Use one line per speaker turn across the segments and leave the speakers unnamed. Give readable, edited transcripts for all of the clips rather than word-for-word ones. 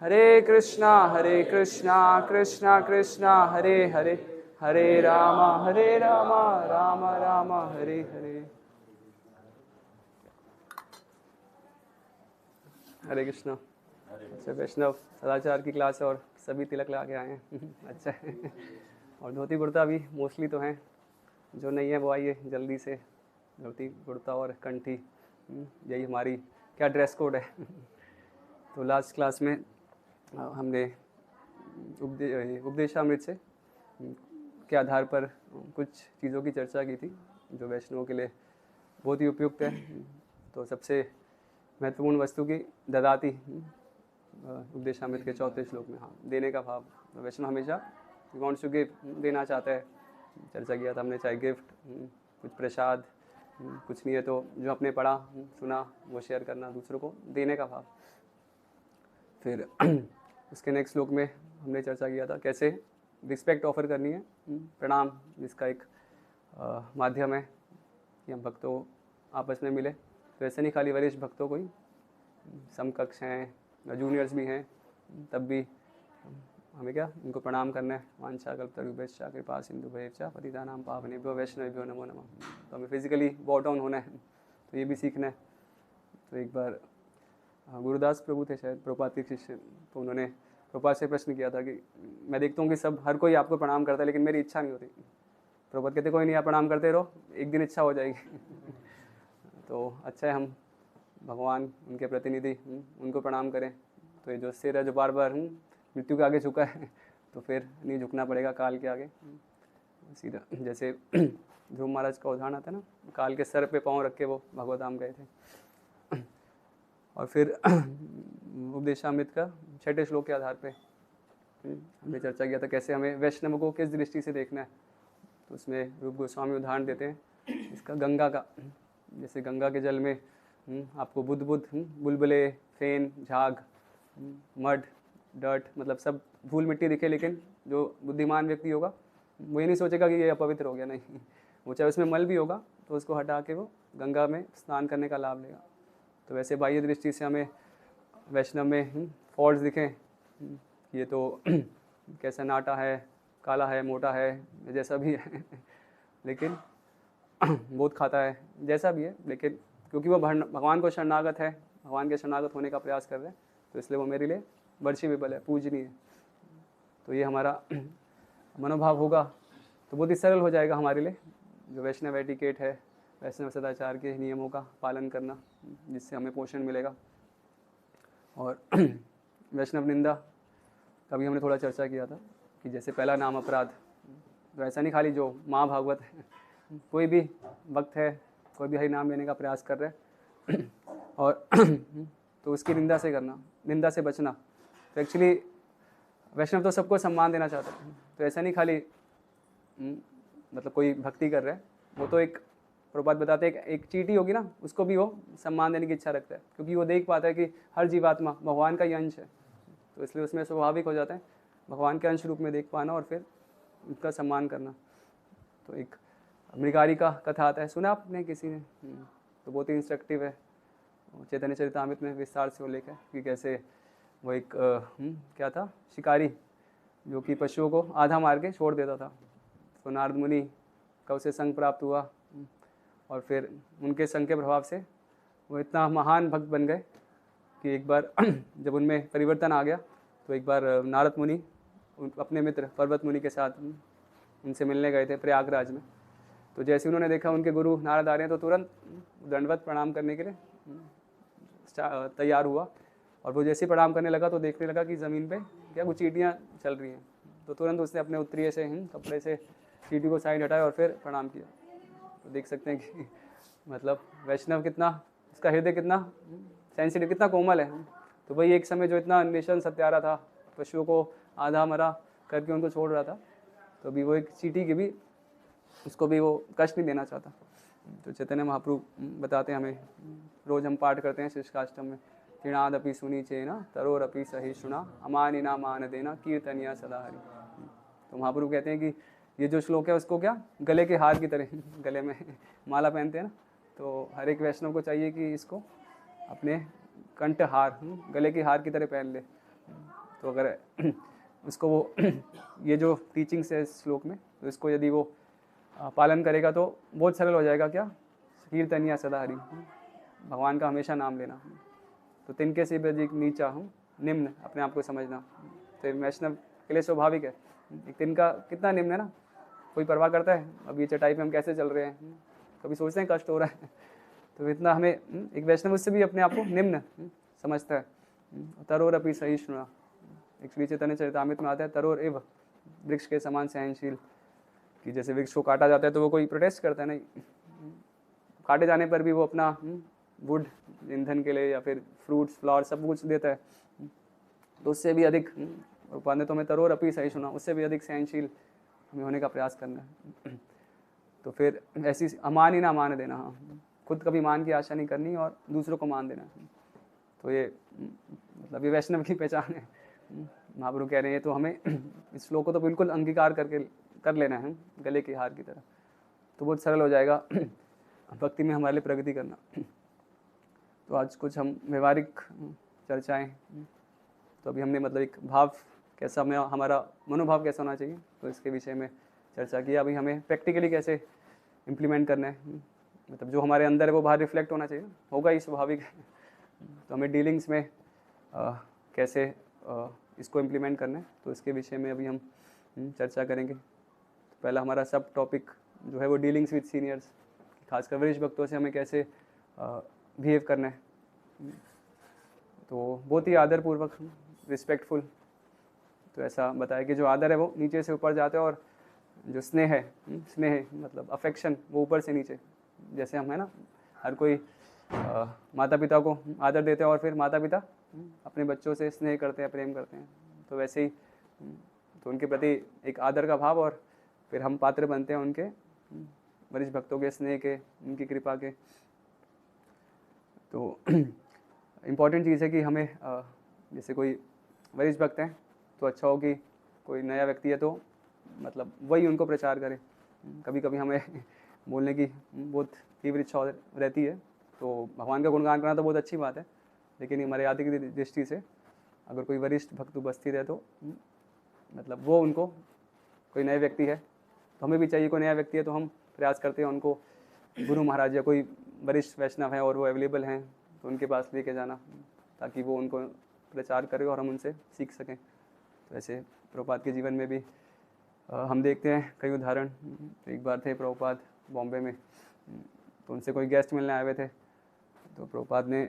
हरे कृष्णा कृष्णा कृष्णा हरे हरे, हरे राम राम राम हरे हरे। हरे कृष्णा। अच्छा, वैष्णव सदाचार की क्लास है और सभी तिलक ला के आए हैं। अच्छा है। और धोती कुर्ता भी मोस्टली तो हैं, जो नहीं है वो आइए जल्दी से। धोती कुर्ता और कंठी, यही हमारी क्या ड्रेस कोड है। तो लास्ट क्लास में हमने उपदेशामृत से के आधार पर कुछ चीज़ों की चर्चा की थी जो वैष्णवों के लिए बहुत ही उपयुक्त है। तो सबसे महत्वपूर्ण वस्तु की ददाती, उपदेशामृत के 4थे श्लोक में, हाँ, देने का भाव। तो वैष्णव हमेशा वांट्स टू गिव, देना चाहता है। चर्चा किया था हमने, चाहे गिफ्ट, कुछ प्रसाद, कुछ नहीं है तो जो आपने पढ़ा सुना वो शेयर करना, दूसरों को देने का भाव। फिर उसके नेक्स्ट श्लोक में हमने चर्चा किया था कैसे रिस्पेक्ट ऑफर करनी है, प्रणाम जिसका एक माध्यम है कि हम भक्तों आपस में मिले। तो ऐसे नहीं खाली वरिष्ठ भक्तों को ही, समकक्ष हैं, जूनियर्स भी हैं, तब भी हमें क्या इनको प्रणाम करना है। वांछा कल्पतरुभ्यश्च कृपा सिंधुभ्यश्च पतितानां पावनेभ्यो वैष्णवेभ्यो नमो नमः। तो हमें फिजिकली बॉ डाउन होना है, तो ये भी सीखना है। तो एक बार गुरुदास प्रभु थे शायद, प्रभुपाद के शिष्य, तो उन्होंने प्रभुपाद से प्रश्न किया था कि मैं देखता हूँ कि सब हर कोई आपको प्रणाम करता है लेकिन मेरी इच्छा नहीं होती। प्रभुपाद कहते कोई नहीं, आप प्रणाम करते रहो, एक दिन इच्छा हो जाएगी। तो अच्छा है हम भगवान उनके प्रतिनिधि, उनको प्रणाम करें। तो ये जो सिर है जो बार बार मृत्यु के आगे झुका है, तो फिर नहीं झुकना पड़ेगा काल के आगे। सीधा जैसे ध्रुव महाराज का उदाहरण आता है ना, काल के सर पे पाँव रख के वो भगवत धाम गए थे। और फिर उपदेशामृत का 6ठे श्लोक के आधार पे हमने चर्चा किया था कैसे हमें वैष्णव को किस दृष्टि से देखना है। तो उसमें रूप गोस्वामी उदाहरण देते हैं इसका गंगा का। जैसे गंगा के जल में आपको बुद्ध बुलबुले, फेन, झाग, मड, डर्ट, मतलब सब धूल मिट्टी दिखे, लेकिन जो बुद्धिमान व्यक्ति होगा वो ये नहीं सोचेगा कि ये अपवित्र हो गया, नहीं, वो चाहे उसमें मल भी होगा तो उसको हटा के वो गंगा में स्नान करने का लाभ लेगा। तो वैसे बाह्य दृष्टि से हमें वैष्णव में फॉल्ट्स दिखें, ये तो कैसा नाटा है, काला है, मोटा है, जैसा भी है, लेकिन बहुत खाता है, जैसा भी है, लेकिन क्योंकि वो भगवान को शरणागत है, भगवान के शरणागत होने का प्रयास कर रहे हैं, तो इसलिए वो मेरे लिए वर्षिवेबल है, पूजनीय है। तो ये हमारा मनोभाव होगा तो बहुत ही सरल हो जाएगा हमारे लिए जो वैष्णव एटिकेट है, वैष्णव सदाचार के नियमों का पालन करना, जिससे हमें पोषण मिलेगा। और वैष्णव निंदा का भी हमने थोड़ा चर्चा किया था कि जैसे पहला नाम अपराध, तो ऐसा नहीं खाली जो माँ भागवत है, कोई भी भक्त है, कोई भी हरि नाम लेने का प्रयास कर रहे हैं और तो उसकी निंदा से करना, निंदा से बचना। तो एक्चुअली वैष्णव तो सबको सम्मान देना चाहता है, तो ऐसा नहीं खाली मतलब कोई भक्ति कर रहा है, वो तो एक प्रभुपाद बताते हैं एक चींटी होगी ना, उसको भी वो सम्मान देने की इच्छा रखता है, क्योंकि वो देख पाता है कि हर जीवात्मा भगवान का ही अंश है। तो इसलिए उसमें स्वाभाविक हो जाता है भगवान के अंश रूप में देख पाना और फिर उनका सम्मान करना। तो एक मृगारी का कथा आता है, सुना आपने किसी ने? तो बहुत ही इंस्ट्रक्टिव है, चैतन्य चरितामृत में विस्तार से उल्लेख है कि कैसे वो एक क्या था, शिकारी जो कि पशुओं को आधा मार के छोड़ देता था। तो नारद मुनि का उसे संग प्राप्त हुआ और फिर उनके संग के प्रभाव से वो इतना महान भक्त बन गए कि एक बार जब उनमें परिवर्तन आ गया तो एक बार नारद मुनि अपने मित्र पर्वत मुनि के साथ उनसे मिलने गए थे प्रयागराज में। तो जैसे उन्होंने देखा उनके गुरु नारद आ रहे हैं तो तुरंत दंडवत प्रणाम करने के लिए तैयार हुआ। और वो जैसे प्रणाम करने लगा तो देखने लगा कि ज़मीन पे क्या कुछ चींटियाँ चल रही हैं। तो तुरंत उसने अपने उत्तरीय से कपड़े से चींटी को साइड हटाया और फिर प्रणाम किया। तो देख सकते हैं कि मतलब वैष्णव कितना, उसका हृदय कितना सेंसिटिव, कितना कोमल है। तो वही एक समय जो इतना निशन सत्यारा था, पशुओं को आधा मरा करके उनको छोड़ रहा था, तो अभी वो एक चींटी की भी, उसको भी वो कष्ट नहीं देना चाहता। तो चैतन्य महाप्रभु बताते हैं हमें, रोज़ हम पाठ करते हैं शिष्टाष्टम में, तृणादपि सुनी चेना तरोरपि सहिष्णुना अमानिना मान देना कीर्तनिया सदा हरि। तो महाप्रभु कहते हैं कि ये जो श्लोक है उसको क्या गले के हार की तरह, गले में माला पहनते हैं ना, तो हर एक वैष्णव को चाहिए कि इसको अपने कंठ हार, गले के हार की तरह पहन ले। तो अगर उसको वो ये जो टीचिंग्स है इस श्लोक में, तो इसको यदि वो पालन करेगा तो बहुत सरल हो जाएगा। क्या? कीर्तनिया सदा हरि, भगवान का हमेशा नाम लेना। तो तिनके से भी अधिक नीचा हूँ, निम्न अपने आप को समझना। तो वैष्णव के लिए स्वाभाविक है। एक तिनका कितना निम्न है ना, कोई परवाह करता है? अब ये चटाई पे हम कैसे चल रहे हैं, कभी सोचते हैं कष्ट हो रहा है? तो इतना हमें एक वैष्णव उससे भी अपने आप को निम्न समझता है। तरोर अपनी सहिष्णुता, एक श्री चैतन्य चरितामृत में आता है, तरोर एव, वृक्ष के समान सहनशील। कि जैसे वृक्ष को काटा जाता है तो वो कोई प्रोटेस्ट करता है नहीं, काटे जाने पर भी वो अपना वुड ईंधन के लिए या फिर फ्रूट्स फ्लावर सब कुछ देता है। तो उससे भी अधिक रूपाने तो हमें तरोर अपनी सहिष्णुता, उससे भी अधिक सहनशील हमें होने का प्रयास करना है। तो फिर ऐसी अमान ही ना मान देना, हाँ, खुद कभी मान की आशा नहीं करनी और दूसरों को मान देना। तो ये मतलब ये वैष्णव की पहचान है। महाप्रभु कह रहे हैं तो हमें इस श्लोक को तो बिल्कुल अंगीकार करके कर लेना है गले की हार की तरह, तो बहुत सरल हो जाएगा भक्ति में हमारे लिए प्रगति करना। तो आज कुछ हम व्यवहारिक चर्चाएं, तो अभी हमने मतलब एक भाव कैसा, हमें हमारा मनोभाव कैसा होना चाहिए, तो इसके विषय में चर्चा की। अभी हमें प्रैक्टिकली कैसे इम्प्लीमेंट करना है, मतलब जो हमारे अंदर है वो बाहर रिफ्लेक्ट होना चाहिए, होगा ही, स्वाभाविक है। तो हमें डीलिंग्स में कैसे इसको इम्प्लीमेंट करना है, तो इसके विषय में अभी हम चर्चा करेंगे। तो पहला हमारा सब टॉपिक जो है वो डीलिंग्स विद सीनियर्स, खासकर वरिष्ठ भक्तों से हमें कैसे बिहेव करना है। तो बहुत ही आदरपूर्वक, रिस्पेक्टफुल। तो ऐसा बताया कि जो आदर है वो नीचे से ऊपर जाता है, और जो स्नेह है, स्नेह मतलब अफेक्शन, वो ऊपर से नीचे। जैसे हम है ना, हर कोई माता पिता को आदर देते हैं और फिर माता पिता अपने बच्चों से स्नेह करते हैं, प्रेम करते हैं। तो वैसे ही तो उनके प्रति एक आदर का भाव, और फिर हम पात्र बनते हैं उनके वरिष्ठ भक्तों के स्नेह के, उनकी कृपा के। तो इम्पॉर्टेंट चीज़ है कि हमें जैसे कोई वरिष्ठ भक्त हैं तो अच्छा हो कि कोई नया व्यक्ति है तो मतलब वही उनको प्रचार करे। कभी कभी हमें बोलने की बहुत तीव्र इच्छा रहती है, तो भगवान का गुणगान करना तो बहुत अच्छी बात है, लेकिन मर्यादा की दृष्टि से अगर कोई वरिष्ठ भक्त उपस्थित है तो मतलब वो उनको, कोई नए व्यक्ति है तो हमें भी चाहिए कोई नया व्यक्ति है तो हम प्रयास करते हैं उनको गुरु महाराज या कोई वरिष्ठ वैष्णव हैं और वो अवेलेबल हैं तो उनके पास लेके जाना, ताकि वो उनको प्रचार करे और हम उनसे सीख सकें। तो ऐसे प्रभुपाद के जीवन में भी हम देखते हैं कई उदाहरण। एक बार थे प्रभुपाद बॉम्बे में, तो उनसे कोई गेस्ट मिलने आए हुए थे, तो प्रभुपाद ने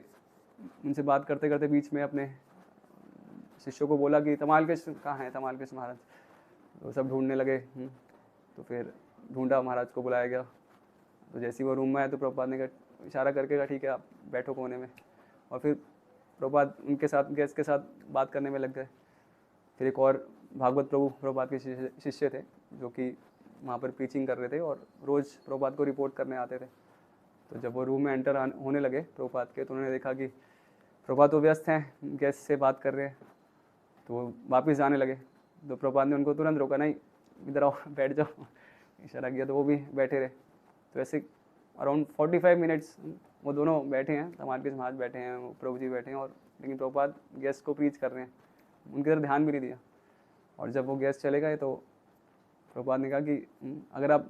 उनसे बात करते करते बीच में अपने शिष्यों को बोला कि तमालकृष्ण कहाँ हैं, तमालकृष्ण महाराज। तो सब ढूंढने लगे, तो फिर ढूंढा, महाराज को बुलाया गया। तो जैसे ही वो रूम में आए तो प्रभुपाद ने कहा, इशारा करके कहा ठीक है आप बैठो कोने में, और फिर प्रभुपाद उनके साथ गेस्ट के साथ बात करने में लग गए। फिर एक और भागवत प्रभुपाद के शिष्य थे जो कि वहाँ पर प्रीचिंग कर रहे थे और रोज़ प्रभुपाद को रिपोर्ट करने आते थे। तो जब वो रूम में एंटर होने लगे प्रभुपाद के, तो उन्होंने देखा कि प्रभुपाद तो व्यस्त हैं, गेस्ट से बात कर रहे हैं, तो वो वापस जाने लगे। तो प्रभुपाद ने उनको तुरंत रोका, नहीं इधर आओ बैठ जाओ, इशारा किया, तो वो भी बैठे रहे। तो ऐसे अराउंड 45 मिनट्स वो दोनों बैठे हैं, तमालकृष्ण महाराज बैठे हैं, प्रभु जी बैठे हैं, और लेकिन प्रभुपाद गेस्ट को प्रीच कर रहे हैं, उनकी तरफ ध्यान भी नहीं दिया। और जब वो गेस्ट चले गए तो प्रभुपाद ने कहा कि अगर आप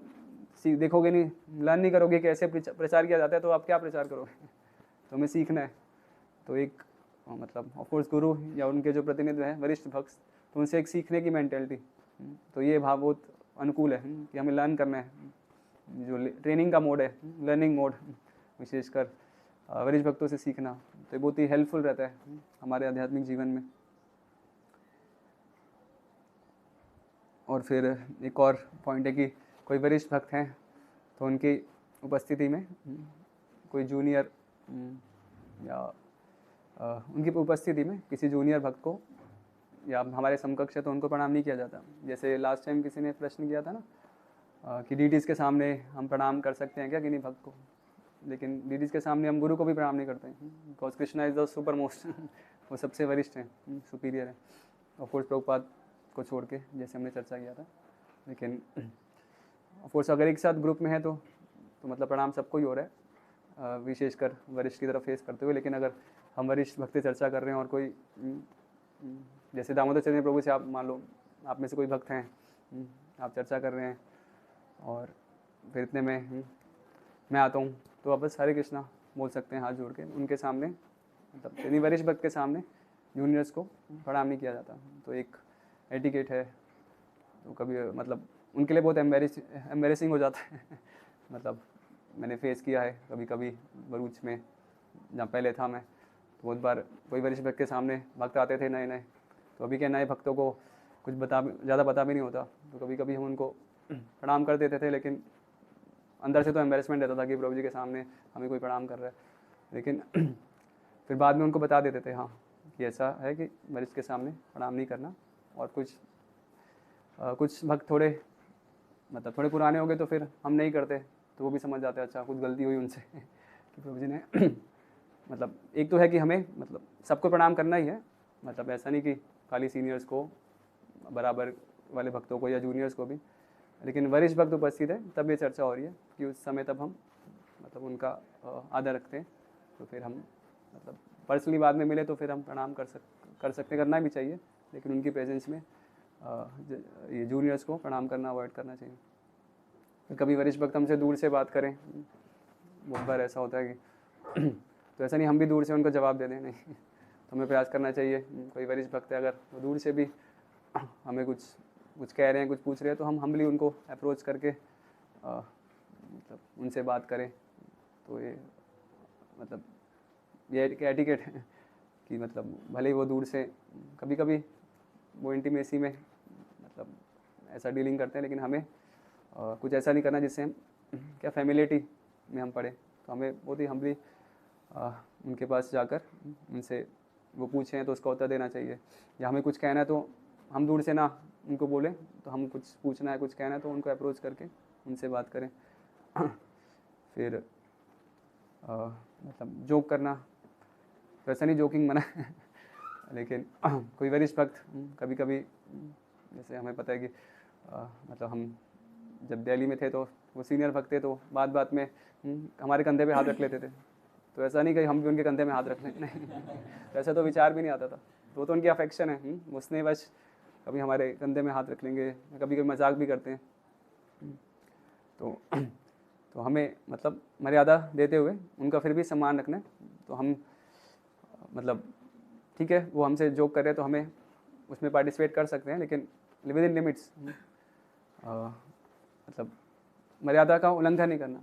देखोगे नहीं, लर्न नहीं करोगे कि कैसे प्रचार किया जाता है, तो आप क्या प्रचार करोगे? तो हमें सीखना है। तो एक मतलब ऑफकोर्स गुरु या उनके जो प्रतिनिधि हैं वरिष्ठ भक्त, तो उनसे एक सीखने की मेंटेलिटी, तो ये भाव बहुत अनुकूल है कि हमें लर्न करना है। जो ट्रेनिंग का मोड है, लर्निंग मोड, विशेषकर वरिष्ठ भक्तों से सीखना, तो ये बहुत ही हेल्पफुल रहता है हमारे आध्यात्मिक जीवन में। और फिर एक और पॉइंट है कि कोई वरिष्ठ भक्त हैं तो उनकी उपस्थिति में कोई जूनियर या उनकी उपस्थिति में किसी जूनियर भक्त को या हमारे समकक्ष है तो उनको प्रणाम नहीं किया जाता। जैसे लास्ट टाइम किसी ने प्रश्न किया था ना कि डीटीज के सामने हम प्रणाम कर सकते हैं क्या किन्हीं भक्त को, लेकिन डीटीज के सामने हम गुरु को भी प्रणाम नहीं करते हैं, because Krishna is the super most, वो सबसे वरिष्ठ हैं, सुपीरियर है, ऑफकोर्स प्रभुपाद को छोड़ के, जैसे हमने चर्चा किया था। लेकिन ऑफकोर्स अगर एक साथ ग्रुप में है तो मतलब प्रणाम सबको ही हो रहा है, विशेषकर वरिष्ठ की तरफ फेस करते हुए। लेकिन अगर हम वरिष्ठ भक्त चर्चा कर रहे हैं और कोई जैसे दामोदर चैतन्य प्रभु से आप मान लो आप में से कोई भक्त हैं, आप चर्चा कर रहे हैं और फिर इतने में मैं आता हूँ तो आप बस हरे कृष्णा बोल सकते हैं हाथ जोड़ के उनके सामने, मतलब यदि वरिष्ठ भक्त के सामने जूनियर्स को प्रणाम नहीं किया जाता। तो एक एटिकेट है, तो कभी मतलब उनके लिए बहुत एम्बेरेसिंग हो जाता है मतलब मैंने फेस किया है कभी कभी भरूच में जहाँ पहले था मैं, तो बहुत बार कोई वरिष्ठ भक्त के सामने भक्त आते थे नए नए, तो अभी के नए भक्तों को कुछ ज़्यादा पता भी नहीं होता, तो कभी कभी हम उनको प्रणाम कर देते थे, लेकिन अंदर से तो एम्बेरसमेंट रहता था कि प्रभु जी के सामने हमें कोई प्रणाम कर रहा है, लेकिन फिर बाद में उनको बता देते थे हाँ कि ऐसा है कि वरिष्ठ के सामने प्रणाम नहीं करना। और कुछ भक्त थोड़े पुराने हो गए तो फिर हम नहीं करते, तो वो भी समझ जाते हैं अच्छा कुछ गलती हुई उनसे कि प्रभु जी ने मतलब एक तो है कि हमें मतलब सबको प्रणाम करना ही है, मतलब ऐसा नहीं कि खाली सीनियर्स को, बराबर वाले भक्तों को या जूनियर्स को भी, लेकिन वरिष्ठ भक्त उपस्थित है तब ये चर्चा हो रही है कि उस समय तब हम मतलब उनका आदर रखते हैं, तो फिर हम मतलब पर्सनली बाद में मिले तो फिर हम प्रणाम कर सकते करना भी चाहिए, लेकिन उनकी प्रेजेंस में ये जूनियर्स को प्रणाम करना अवॉइड करना चाहिए। कभी वरिष्ठ भक्त हमसे दूर से बात करें, बहुत बार ऐसा होता है कि तो ऐसा नहीं हम भी दूर से उनको जवाब दे दें, नहीं तो हमें प्रयास करना चाहिए। कोई वरिष्ठ भक्त है अगर वो दूर से भी हमें कुछ कह रहे हैं, कुछ पूछ रहे हैं, तो हम हम्बली उनको अप्रोच करके मतलब उनसे बात करें। तो ये मतलब ये एटिकेट है कि मतलब भले ही वो दूर से कभी कभी वो इंटीमेसी में मतलब ऐसा डीलिंग करते हैं, लेकिन हमें कुछ ऐसा नहीं करना जिससे हम क्या फैमिलिटी में हम पड़े, तो हमें बहुत ही हम्बली उनके पास जाकर उनसे वो पूछें तो उसका उत्तर देना चाहिए, या हमें कुछ कहना है तो हम दूर से ना उनको बोलें, तो हम कुछ पूछना है कुछ कहना है तो उनको अप्रोच करके उनसे बात करें। फिर मतलब जोक करना, तो ऐसा नहीं जोकिंग मना है लेकिन कोई वरिष्ठ भक्त कभी कभी जैसे हमें पता है कि मतलब हम जब दिल्ली में थे तो वो सीनियर भक्त थे, तो बात बात में हमारे कंधे पे हाथ रख लेते थे, तो ऐसा नहीं कि हम भी उनके कंधे में हाथ रख लें, नहीं तो ऐसा तो विचार भी नहीं आता था, तो उनकी अफेक्शन है, उसने बस कभी हमारे कंधे में हाथ रख लेंगे, कभी कभी मजाक भी करते हैं, तो हमें मतलब मर्यादा देते हुए उनका फिर भी सम्मान रखना है। तो हम मतलब ठीक है वो हमसे जोक कर रहे हैं तो हमें उसमें पार्टिसिपेट कर सकते हैं, लेकिन विद इन लिमिट्स, मतलब मर्यादा का उल्लंघन नहीं करना।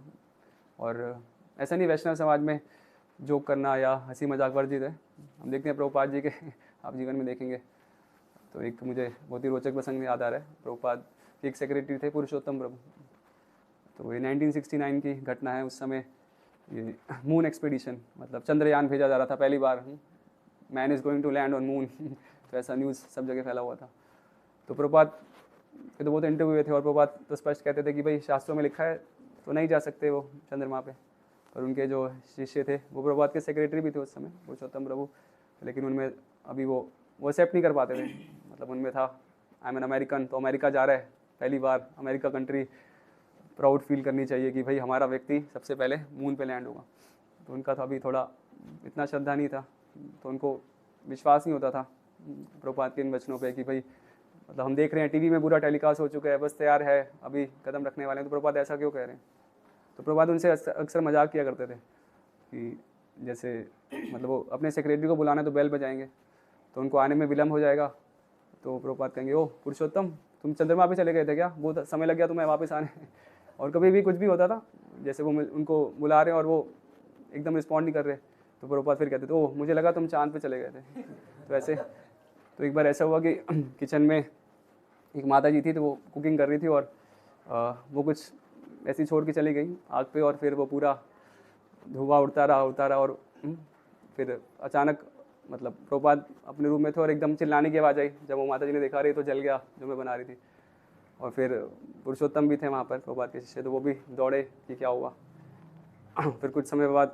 और ऐसा नहीं वैष्णव समाज में जोक करना या हंसी मजाक वर्जित है, हम देखते हैं प्रभुपाद जी के आप जीवन में देखेंगे। तो एक मुझे बहुत ही रोचक प्रसंग याद आ रहा है, प्रभुपाद के एक सेक्रेटरी थे पुरुषोत्तम प्रभु, तो ये 1969 की घटना है। उस समय ये मून एक्सपीडिशन मतलब चंद्रयान भेजा जा रहा था पहली बार, man is going to land on moon तो ऐसा न्यूज़ सब जगह फैला हुआ था। तो प्रभुपाद के तो बहुत इंटरव्यू हुए थे और प्रभुपाद तो स्पष्ट कहते थे कि भाई शास्त्रों में लिखा है तो नहीं जा सकते वो चंद्रमा पे, और उनके जो शिष्य थे वो प्रभुपाद के सेक्रेटरी भी थे उस समय पुरुषोत्तम प्रभु, लेकिन उनमें अभी वो एक्सेप्ट नहीं कर पाते थे, मतलब उनमें था आई एम एन अमेरिकन, तो अमेरिका जा रहा है पहली बार, अमेरिका कंट्री प्राउड फील करनी चाहिए कि भाई हमारा व्यक्ति सबसे पहले मून पे लैंड होगा। तो उनका तो अभी थोड़ा इतना श्रद्धा नहीं था, तो उनको विश्वास नहीं होता था प्रभुपाद के इन वचनों पे कि भाई मतलब हम देख रहे हैं टीवी में पूरा टेलीकास्ट हो चुका है, बस तैयार है अभी कदम रखने वाले हैं, तो प्रभुपाद ऐसा क्यों कह रहे हैं। तो प्रभुपाद उनसे अक्सर मजाक किया करते थे कि जैसे मतलब वो अपने सेक्रेटरी को बुलाना तो बेल बजाएंगे, तो उनको आने में विलम्ब हो जाएगा, तो प्रभुपाद कहेंगे ओ पुरुषोत्तम तुम चंद्रमा पे चले गए थे क्या, बहुत समय लग गया तुम्हें वापस आने और कभी भी कुछ भी होता था, जैसे वो उनको बुला रहे हैं और वो एकदम रिस्पॉन्ड नहीं कर रहे, तो प्रभुपाद फिर कहते थे ओ मुझे लगा तुम चांद पे चले गए थे तो ऐसे। तो एक बार ऐसा हुआ कि किचन में एक माता जी थी, तो वो कुकिंग कर रही थी और वो कुछ ऐसी छोड़ के चली गई आग पे, और फिर वो पूरा धुआं उड़ता रहा और फिर अचानक मतलब प्रभुपाद अपने रूम में थे और एकदम चिल्लाने की आवाज़ आई, जब वो माता जी ने देखा रही तो जल गया जो मैं बना रही थी, और फिर पुरुषोत्तम भी थे वहाँ पर प्रभुपाद के शिष्य, तो वो भी दौड़े कि क्या हुआ। फिर कुछ समय बाद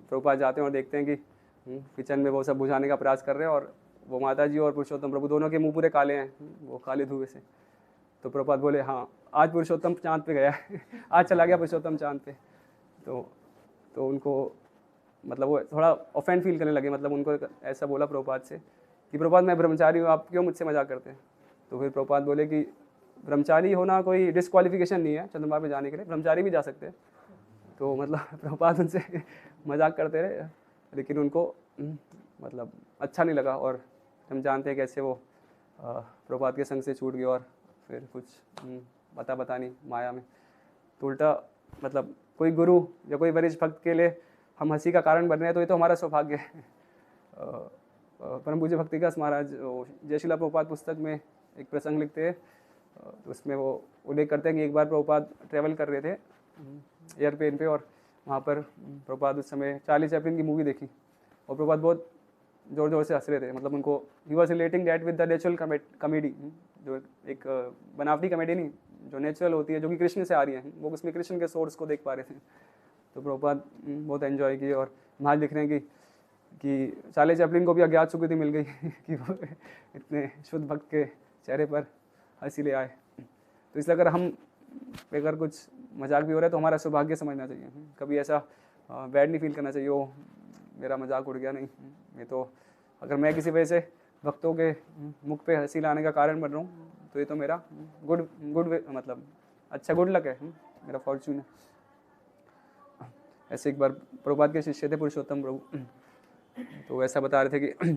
प्रभुपाद जाते हैं और देखते हैं कि किचन में वो सब बुझाने का प्रयास कर रहे हैं, और वो माता जी और पुरुषोत्तम प्रभु दोनों के मुंह पूरे काले हैं, वो काले धुएं से। तो प्रभुपाद बोले हाँ आज पुरुषोत्तम चांद पे गया है आज चला गया पुरुषोत्तम चांद पे। तो उनको मतलब वो थोड़ा ऑफेंड फील करने लगे, मतलब उनको ऐसा बोला प्रभुपाद से कि प्रभुपाद मैं ब्रह्मचारी हूँ, आप क्यों मुझसे मजाक करते हैं? तो फिर प्रभुपाद बोले कि ब्रह्मचारी होना कोई डिस्क्वालिफिकेशन नहीं है चंद्रमा पे जाने के लिए, ब्रह्मचारी भी जा सकते हैं। तो मतलब प्रभुपाद उनसे मजाक करते रहे, लेकिन उनको मतलब अच्छा नहीं लगा, और हम जानते हैं कैसे वो प्रभुपाद के संग से छूट गए और फिर कुछ पता नहीं माया में। तो उल्टा मतलब कोई गुरु या कोई वरिष्ठ भक्त के लिए हम हंसी का कारण बन रहे हैं, तो ये तो हमारा सौभाग्य है। परम पूज्य भक्तिदास महाराज जय श्रीला प्रभुपाद पुस्तक में एक प्रसंग लिखते हैं, तो उसमें वो उल्लेख करते हैं कि एक बार प्रभुपाद ट्रैवल कर रहे थे एयरप्लेन पे, और वहाँ पर प्रभुपाद उस समय चार्ली चैपलिन की मूवी देखी, और प्रभुपाद बहुत जोर जोर से हंस रहे थे। मतलब उनको he was relating that with the natural comedy, जो एक बनावटी कॉमेडी नहीं, जो नेचुरल होती है, जो कि कृष्ण से आ रही है, वो उसमें कृष्ण के सोर्स को देख पा रहे थे। तो प्रभुपाद बहुत एंजॉय किए, और वहाँ लिख रहे हैं कि चार्ली चैपलिन को भी अज्ञात स्वीकृति मिल गई कि वो इतने शुद्ध भक्त के चेहरे पर हंसी ले आए। तो इसलिए अगर कुछ मजाक भी हो रहा है तो हमारा सौभाग्य समझना चाहिए, कभी ऐसा बैड नहीं फील करना चाहिए ओ मेरा मजाक उड़ गया। नहीं, ये तो अगर मैं किसी वजह से भक्तों के मुख पे हंसी लाने का कारण बन रहा हूँ, तो ये तो मेरा गुड मतलब अच्छा गुड लक है, मेरा फॉर्चून है। ऐसे एक बार प्रभुपाद के शिष्य थे पुरुषोत्तम प्रभु, तो ऐसा बता रहे थे कि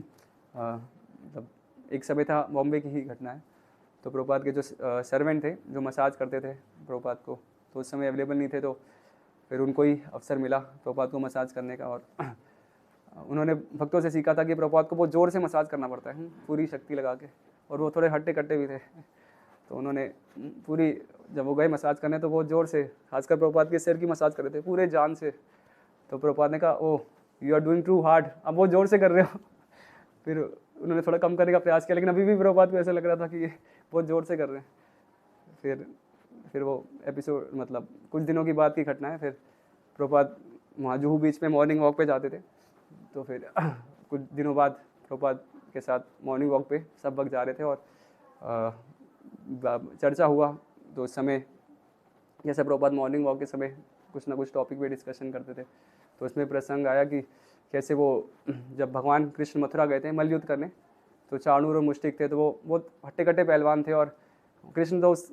मतलब एक समय था, बॉम्बे की ही घटना है, तो प्रभुपाद के जो सर्वेंट थे जो मसाज करते थे प्रभुपाद को, तो उस समय अवेलेबल नहीं थे, तो फिर उनको ही अवसर मिला प्रभुपाद को मसाज करने का। और उन्होंने भक्तों से सीखा था कि प्रभुपाद को बहुत ज़ोर से मसाज करना पड़ता है, पूरी शक्ति लगा के, और वो थोड़े हट्टे कट्टे भी थे। तो उन्होंने पूरी, जब वो गए मसाज करने तो बहुत ज़ोर से, खासकर प्रभुपाद के सिर की मसाज कर रहे थे पूरे जान से। तो प्रभुपाद ने कहा oh you are doing too hard, अब बहुत ज़ोर से कर रहे हो। फिर उन्होंने थोड़ा कम करने का प्रयास किया, लेकिन अभी भी प्रभुपाद को ऐसा लग रहा था कि ये बहुत ज़ोर से कर रहे हैं। फिर वो एपिसोड मतलब कुछ दिनों की बात की घटना है। फिर प्रभुपाद वहाँ जुहू बीच में मॉर्निंग वॉक पे जाते थे, तो फिर कुछ दिनों बाद प्रभुपाद के साथ मॉर्निंग वॉक पे सब वक्त जा रहे थे, और चर्चा हुआ। तो उस समय जैसे प्रभुपाद मॉर्निंग वॉक के समय कुछ ना कुछ टॉपिक पे डिस्कशन करते थे, तो उसमें प्रसंग आया कि कैसे वो जब भगवान कृष्ण मथुरा गए थे मल्ल युद्ध करने, तो चाणूर और मुष्टिक थे, तो वो बहुत हट्टे कट्टे पहलवान थे, और कृष्ण तो उस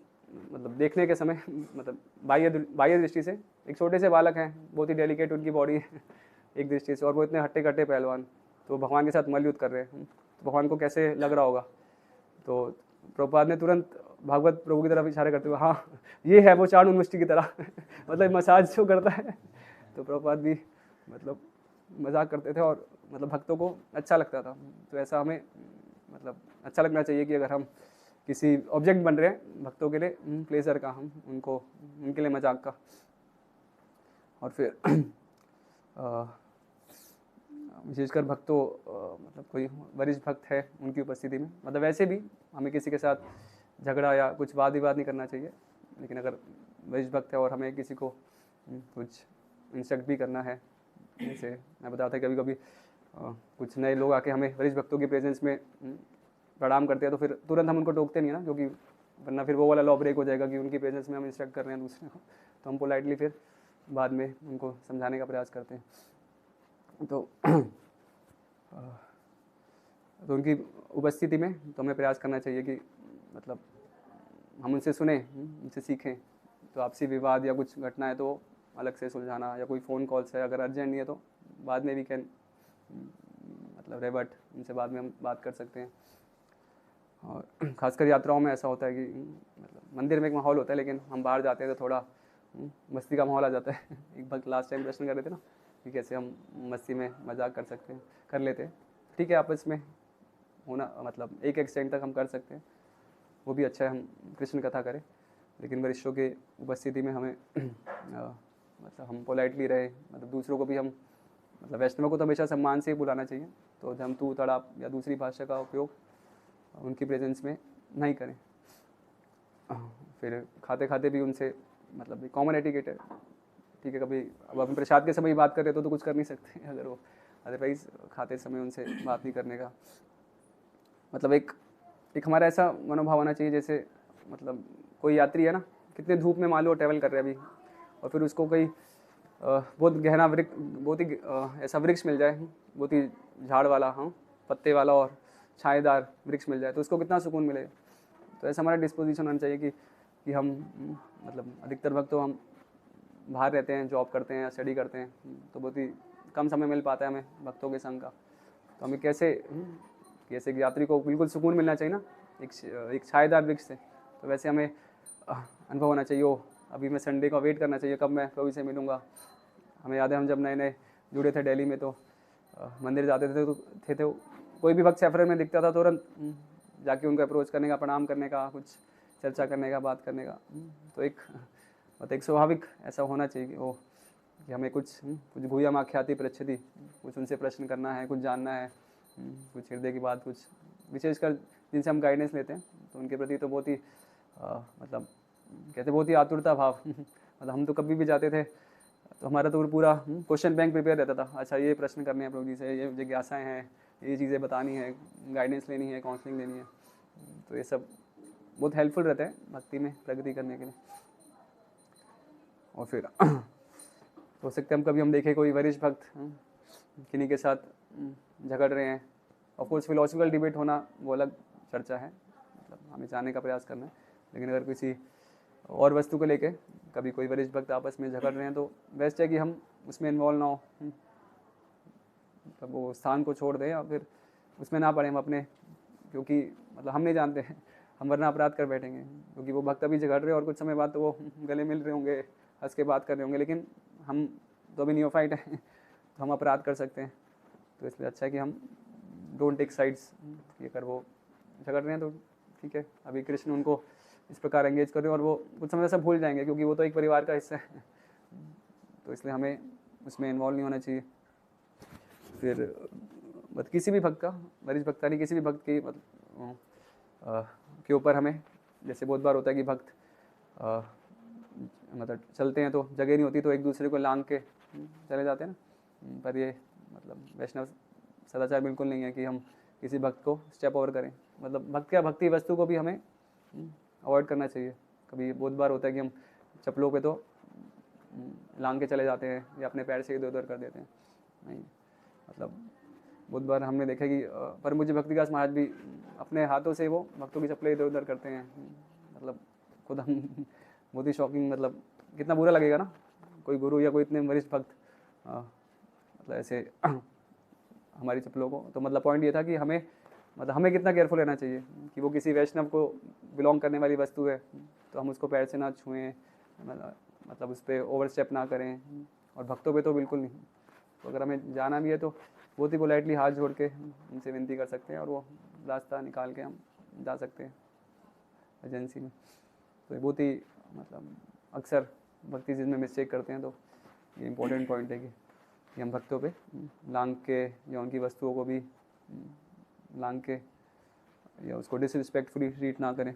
मतलब देखने के समय मतलब बाह्य दृष्टि से एक छोटे से बालक हैं, बहुत ही डेलिकेट उनकी बॉडी है एक दृष्टि से, और वो इतने हट्टे कट्टे पहलवान, तो भगवान के साथ मल्ल युद्ध कर रहे हैं, तो भगवान को कैसे लग रहा होगा। तो प्रभुपाद ने तुरंत भागवत प्रभु की तरफ इशारे करते हुए, हाँ ये है वो चाणूर मुष्टि की तरह मतलब मसाज जो करता है। तो प्रभुपाद भी मतलब मजाक करते थे, और मतलब भक्तों को अच्छा लगता था। तो ऐसा हमें मतलब अच्छा लगना चाहिए कि अगर हम किसी ऑब्जेक्ट बन रहे हैं भक्तों के लिए प्लेजर का, हम उनको उनके लिए मजाक का। और फिर विशेषकर भक्तों मतलब कोई वरिष्ठ भक्त है उनकी उपस्थिति में, मतलब वैसे भी हमें किसी के साथ झगड़ा या कुछ वाद विवाद नहीं करना चाहिए, लेकिन अगर वरिष्ठ भक्त है और हमें किसी को कुछ इंस्ट्रक्ट भी करना है, जैसे मैं बताता कभी कभी कुछ नए लोग आके हमें वरिष्ठ भक्तों की प्रेजेंस में प्रणाम करते हैं, तो फिर तुरंत हम उनको टोकते नहीं है ना, क्योंकि वरना फिर वो वाला लॉ ब्रेक हो जाएगा कि उनकी प्रेजेंस में हम इंस्ट्रक्ट कर रहे हैं दूसरे को। तो हम पोलाइटली फिर बाद में उनको समझाने का प्रयास करते हैं। तो उनकी उपस्थिति में तो हमें प्रयास करना चाहिए कि मतलब हम उनसे सुने, उनसे सीखें। तो आपसी विवाद या कुछ घटना है तो अलग से सुलझाना, या कोई फ़ोन कॉल्स है अगर अर्जेंट नहीं है तो बाद में भी कैन मतलब रेवर्ट, उनसे बाद में हम बात कर सकते हैं। और खासकर यात्राओं में ऐसा होता है कि मतलब मंदिर में एक माहौल होता है, लेकिन हम बाहर जाते हैं तो थोड़ा मस्ती का माहौल आ जाता है। एक बार लास्ट टाइम प्रश्न कर रहे थे ना कि कैसे हम मस्ती में मजाक कर सकते हैं, कर लेते हैं, ठीक है आपस में होना, मतलब एक एक्सटेंट तक हम कर सकते हैं, वो भी अच्छा है, हम कृष्ण कथा करें, लेकिन वरिष्ठों के उपस्थिति में हमें मतलब हम पोलाइटली रहे, मतलब दूसरों को भी हम मतलब वैष्णवों को तो हमेशा सम्मान से ही बुलाना चाहिए, तो हम तू तड़ाप या दूसरी भाषा का उपयोग उनकी प्रेजेंस में नहीं करें। फिर खाते खाते भी उनसे मतलब कॉमन एटिकेट है, ठीक है, कभी अब हम प्रसाद के समय ही बात कर रहे तो कुछ कर नहीं सकते अगर वो, अदरवाइज खाते समय उनसे बात नहीं करने का मतलब एक हमारा ऐसा मनोभाव होना चाहिए, जैसे मतलब कोई यात्री है ना, कितने धूप में मान लो ट्रैवल कर रहे हैं अभी, और फिर उसको कोई बहुत गहना वृक्ष, बहुत ही ऐसा वृक्ष मिल जाए, बहुत ही झाड़ वाला, हाँ पत्ते वाला, और छाएदार वृक्ष मिल जाए तो उसको कितना सुकून मिलेगा। तो ऐसा हमारा डिस्पोजिशन होना चाहिए कि हम मतलब अधिकतर वक्त तो हम बाहर रहते हैं, जॉब करते हैं, स्टडी करते हैं, तो बहुत ही कम समय मिल पाता है हमें भक्तों के संग का। तो हमें कैसे कि यात्री को बिल्कुल सुकून मिलना चाहिए ना एक छाएदार वृक्ष से, तो वैसे हमें अनुभव होना चाहिए। ओ अभी मैं संडे का वेट करना चाहिए कब मैं प्रभु से मिलूँगा। हमें याद है हम जब नए नए जुड़े थे दिल्ली में तो मंदिर जाते थे तो कोई भी भक्त सफर में दिखता था तुरंत जाके उनको अप्रोच करने का, प्रणाम करने का, कुछ चर्चा करने का, बात करने का। तो एक स्वाभाविक ऐसा होना चाहिए कि हमें कुछ गुह्यम आख्याति पृच्छति, कुछ उनसे प्रश्न करना है, कुछ जानना है, कुछ हृदय की बात, कुछ विशेषकर जिनसे हम गाइडेंस लेते हैं तो उनके प्रति तो बहुत ही मतलब कहते बहुत ही आतुरता भाव मतलब हम तो कभी भी जाते थे तो हमारा तो पूरा क्वेश्चन बैंक प्रिपेयर रहता था। अच्छा ये प्रश्न करने हैं प्रभु जी से, ये जिज्ञासाएँ हैं, ये चीज़ें बतानी है, गाइडेंस लेनी है, काउंसलिंग लेनी है। तो ये सब बहुत हेल्पफुल रहता है भक्ति में प्रगति करने के लिए। और फिर हो सकता है हम कभी हम देखें कोई वरिष्ठ भक्त किन्हीं के साथ झगड़ रहे हैं। ऑफकोर्स फिलोसफिकल डिबेट होना वो अलग चर्चा है, मतलब हमें जानने का प्रयास करना है। लेकिन अगर किसी और वस्तु को लेके कभी कोई वरिष्ठ भक्त आपस में झगड़ रहे हैं तो बेस्ट है कि हम उसमें इन्वॉल्व ना हो, तब वो स्थान को छोड़ दें या फिर उसमें ना पड़े हम अपने, क्योंकि मतलब हम नहीं जानते हैं, हम वरना अपराध कर बैठेंगे। क्योंकि वो भक्त अभी झगड़ रहे हैं और कुछ समय बाद तो वो गले मिल रहे होंगे, हंस के बात कर रहे होंगे, लेकिन हम तो अभी नियोफाइट हैं तो हम अपराध कर सकते हैं। तो इसलिए अच्छा है कि हम डोंट टेक साइड्स, कि अगर वो झगड़ रहे हैं तो ठीक है, अभी कृष्ण उनको इस प्रकार एंगेज कर रहे हैं और वो कुछ समय सब भूल जाएंगे क्योंकि वो तो एक परिवार का हिस्सा है। तो इसलिए हमें उसमें इन्वॉल्व नहीं होना चाहिए। फिर मतलब किसी भी भक्त का, वरिष्ठ भक्त नहीं, किसी भी भक्त की के ऊपर हमें, जैसे बहुत बार होता है कि भक्त मतलब चलते हैं तो जगह नहीं होती तो एक दूसरे को लांग के चले जाते हैं ना। पर ये मतलब वैष्णव सदाचार बिल्कुल नहीं है कि हम किसी भक्त को स्टेप ओवर करें। मतलब भक्त या भक्ति वस्तु को भी हमें अवॉइड करना चाहिए। कभी बहुत बार होता है कि हम चप्पलों पे तो लांग के चले जाते हैं या अपने पैर से इधर उधर कर देते हैं। नहीं, मतलब बहुत बार हमने देखा कि पर मुझे भक्तिदास महाराज भी अपने हाथों से वो भक्तों की चप्पलें इधर उधर करते हैं। मतलब खुद हम बहुत ही शॉकिंग, मतलब कितना बुरा लगेगा ना कोई गुरु या कोई इतने वरिष्ठ भक्त मतलब ऐसे हमारी चप्पलों को। तो मतलब पॉइंट ये था कि हमें कितना केयरफुल रहना चाहिए कि वो किसी वैष्णव को बिलोंग करने वाली वस्तु है तो हम उसको पैर से ना छुएं, मतलब उस पर ओवर स्टेप ना करें, और भक्तों पे तो बिल्कुल नहीं। तो अगर हमें जाना भी है तो बहुत ही पोलाइटली हाथ जोड़ के उनसे विनती कर सकते हैं और वो रास्ता निकाल के हम जा सकते हैं एजेंसी में। तो बहुत ही मतलब अक्सर भक्ति चीज़ में मिस्टेक करते हैं। तो ये इम्पोर्टेंट पॉइंट है कि हम भक्तों पे लांग के या उनकी वस्तुओं को भी लांग के या उसको डिसरिस्पेक्टफुली ट्रीट ना करें।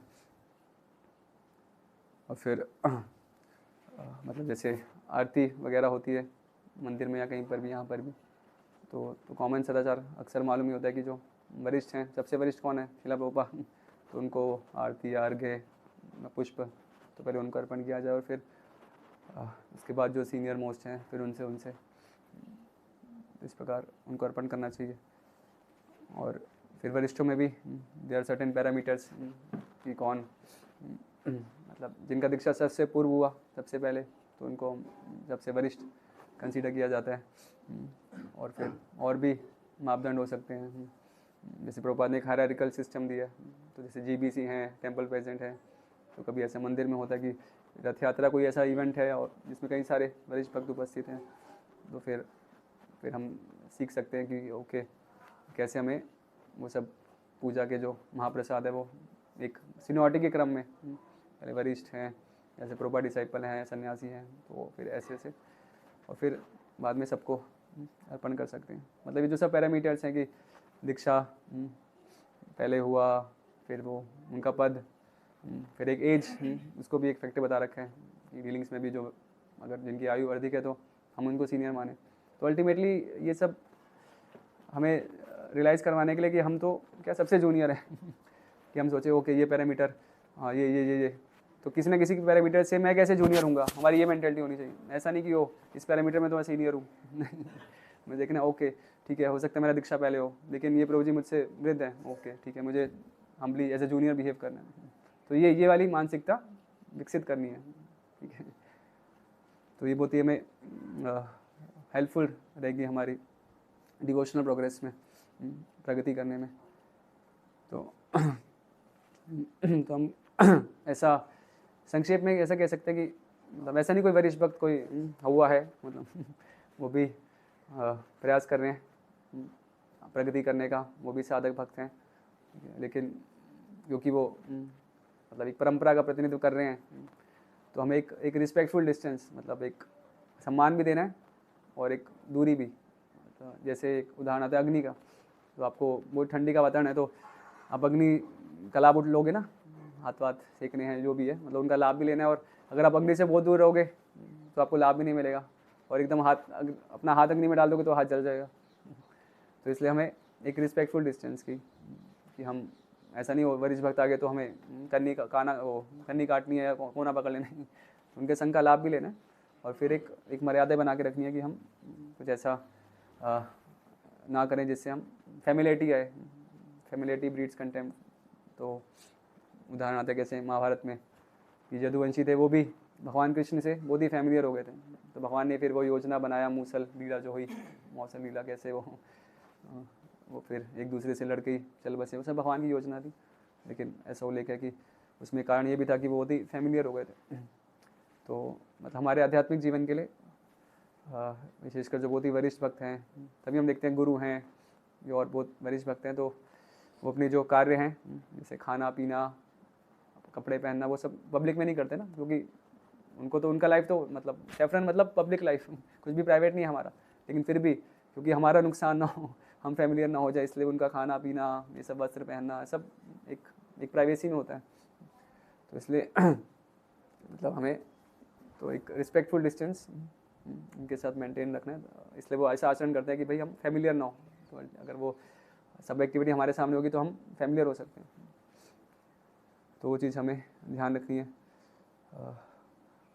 और फिर मतलब जैसे आरती वगैरह होती है मंदिर में या कहीं पर भी, यहाँ पर भी, तो कॉमन सदाचार अक्सर मालूम ही होता है कि जो वरिष्ठ हैं, सबसे वरिष्ठ कौन है, शिला प्रभुपाद, तो उनको आरती या अर्घ्य पुष्प तो पहले उनको अर्पण किया जाए और फिर उसके बाद जो सीनियर मोस्ट हैं फिर उनसे इस प्रकार उनको अर्पण करना चाहिए। और फिर वरिष्ठों में भी देयर आर सर्टेन पैरामीटर्स कि कौन मतलब जिनका दीक्षा सबसे पूर्व हुआ सबसे पहले, तो उनको सबसे वरिष्ठ कंसीडर किया जाता है। और फिर और भी मापदंड हो सकते हैं, जैसे प्रभुपाद ने एक हायरार्किकल सिस्टम दिया, तो जैसे जीबीसी हैं, टेम्पल प्रेजेंट है, तो कभी ऐसे मंदिर में होता है कि रथ यात्रा कोई ऐसा इवेंट है और जिसमें कई सारे वरिष्ठ भक्त उपस्थित हैं, तो फिर हम सीख सकते हैं कि ओके कैसे हमें वो सब पूजा के जो महाप्रसाद है वो एक सिनोटिक के क्रम में पहले वरिष्ठ हैं, जैसे प्रभुपाद डिसाइपल हैं, सन्यासी हैं, तो फिर ऐसे और फिर बाद में सबको अर्पण कर सकते हैं। मतलब ये जो सब पैरामीटर्स हैं कि दीक्षा पहले हुआ, फिर वो उनका पद, फिर एक एज, उसको भी एक फैक्टर बता रखा है कि डीलिंग्स में भी जो अगर जिनकी आयु अधिक है तो हम उनको सीनियर माने। तो अल्टीमेटली ये सब हमें रियलाइज़ करवाने के लिए कि हम तो क्या सबसे जूनियर हैं कि हम सोचे ओके ये पैरामीटर, हाँ ये तो किसी न किसी के पैरामीटर से मैं कैसे जूनियर हूँगा, हमारी ये मेंटेलिटी होनी चाहिए। ऐसा नहीं कि इस पैरामीटर में तो मैं सीनियर हूँ नहीं, मैं देखना ओके ठीक है, हो सकता है मेरा दीक्षा पहले हो, लेकिन ये प्रभु जी मुझसे वृद्ध है, ओके ठीक है, मुझे humbly as a junior behave करना है। तो ये वाली मानसिकता विकसित करनी है, ठीक है। तो ये बहुत ही हमें हेल्पफुल रहेगी हमारी डिवोशनल प्रोग्रेस में, प्रगति करने में। तो तो हम ऐसा संक्षेप में ऐसा कह सकते हैं कि मतलब ऐसा नहीं कोई वरिष्ठ भक्त कोई हुआ है, मतलब वो भी प्रयास कर रहे हैं प्रगति करने का, वो भी साधक भक्त हैं, लेकिन क्योंकि वो मतलब एक परंपरा का प्रतिनिधित्व कर रहे हैं, तो हमें एक रिस्पेक्टफुल डिस्टेंस, मतलब एक सम्मान भी देना है और एक दूरी भी। तो जैसे एक उदाहरण आता है अग्नि का, तो आपको बहुत ठंडी का वातावरण है तो आप अग्नि का लाभ उठ लोगे ना, हाथ वाथ सेकने हैं जो भी है, मतलब उनका लाभ भी लेना है। और अगर आप अग्नि से बहुत दूर रहोगे तो आपको लाभ भी नहीं मिलेगा, और एकदम अपना हाथ अग्नि में डाल दोगे तो हाथ जल जाएगा। तो इसलिए हमें एक रिस्पेक्टफुल डिस्टेंस की, कि हम ऐसा नहीं हो वरिष्ठ भक्त आ गए तो हमें कन्नी काटनी है या कोना पकड़ लेना है, उनके संग का लाभ भी लेना है, और फिर एक मर्यादा बना के रखनी है कि हम कुछ ऐसा ना करें जिससे हम फैमिलिटी ब्रीड्स कंटेम्प्ट। तो उदाहरण आता है कैसे महाभारत में कि यदुवंशी थे, वो भी भगवान कृष्ण से बहुत ही फैमिलियर हो गए थे, तो भगवान ने फिर वो योजना बनाया, मूसल लीला जो हुई, मौसल लीला कैसे वो फिर एक दूसरे से लड़के ही चल बसे, उसमें भगवान की योजना थी, लेकिन ऐसा वो लेकर कि उसमें कारण ये भी था कि वो बहुत ही फैमिलियर हो गए थे। तो मतलब हमारे आध्यात्मिक जीवन के लिए विशेषकर जो बहुत ही वरिष्ठ भक्त हैं, तभी हम देखते हैं गुरु हैं जो और बहुत वरिष्ठ भक्त हैं, तो वो अपने जो कार्य हैं जैसे खाना पीना कपड़े पहनना वो सब पब्लिक में नहीं करते ना, क्योंकि उनको तो उनका लाइफ तो मतलब सेफरन मतलब पब्लिक लाइफ, कुछ भी प्राइवेट नहीं है हमारा, लेकिन फिर भी क्योंकि हमारा नुकसान ना हो, हम फैमिलियर ना हो जाए, इसलिए उनका खाना पीना ये सब वस्त्र पहनना सब एक प्राइवेसी में होता है। तो इसलिए मतलब हमें तो एक रिस्पेक्टफुल डिस्टेंस उनके साथ मेंटेन रखना है, इसलिए वो ऐसा आचरण करते हैं कि भाई हम फैमिलियर ना हो, तो अगर वो सब एक्टिविटी हमारे सामने होगी तो हम फैमिलियर हो सकते हैं, तो वो चीज़ हमें ध्यान रखनी है।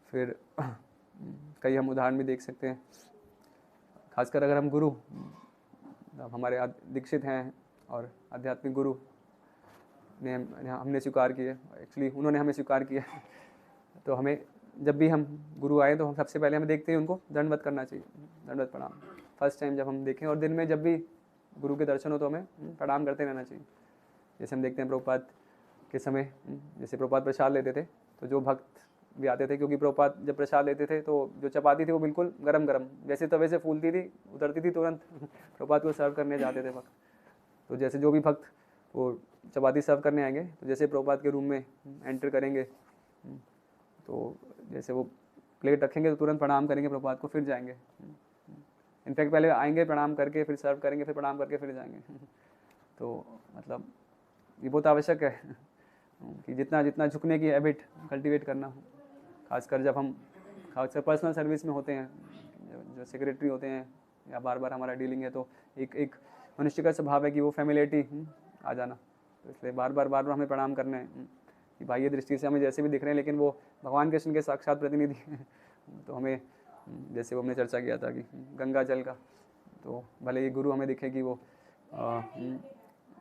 फिर कई हम उदाहरण भी देख सकते हैं, खासकर अगर हम गुरु हमारे दीक्षित हैं और आध्यात्मिक गुरु ने हमने स्वीकार किए, एक्चुअली उन्होंने हमें स्वीकार किया, तो हमें जब भी हम गुरु आए तो हम सबसे पहले हमें देखते ही उनको दंडवत करना चाहिए, दंडवत प्रणाम फर्स्ट टाइम जब हम देखें, और दिन में जब भी गुरु के दर्शन हो तो हमें प्रणाम करते रहना चाहिए। जैसे हम देखते हैं प्रभुपाद के समय, जैसे प्रभुपाद प्रसाद लेते थे तो जो भक्त भी आते थे, क्योंकि प्रभुपाद जब प्रसाद लेते थे तो जो चपाती थी वो बिल्कुल गरम गरम जैसे तवे से फूलती थी, उतरती थी तुरंत प्रभुपाद को सर्व करने जाते थे भक्त। तो जैसे जो भी भक्त वो चपाती सर्व करने आएंगे, तो जैसे प्रभुपाद के रूम में एंटर करेंगे तो जैसे वो प्लेट रखेंगे तो तुरंत प्रणाम करेंगे प्रभुपाद को, फिर जाएंगे। इनफैक्ट पहले आएंगे प्रणाम करके फिर सर्व करेंगे, फिर प्रणाम करके फिर जाएंगे। तो मतलब ये बहुत आवश्यक है कि जितना जितना झुकने की हैबिट कल्टीवेट करना हो, खासकर पर्सनल सर्विस में होते हैं, जो सेक्रेटरी होते हैं या बार बार हमारा डीलिंग है, तो एक मनुष्य का स्वभाव है कि वो फैमिलियरिटी आ जाना, तो इसलिए बार बार हमें प्रणाम करना है कि बाह्य दृष्टि से हमें जैसे भी दिख रहे हैं लेकिन वो भगवान कृष्ण के साक्षात प्रतिनिधि हैं। तो हमें जैसे वो हमने चर्चा किया था कि गंगा जल का, तो भले ही गुरु हमें दिखे कि वो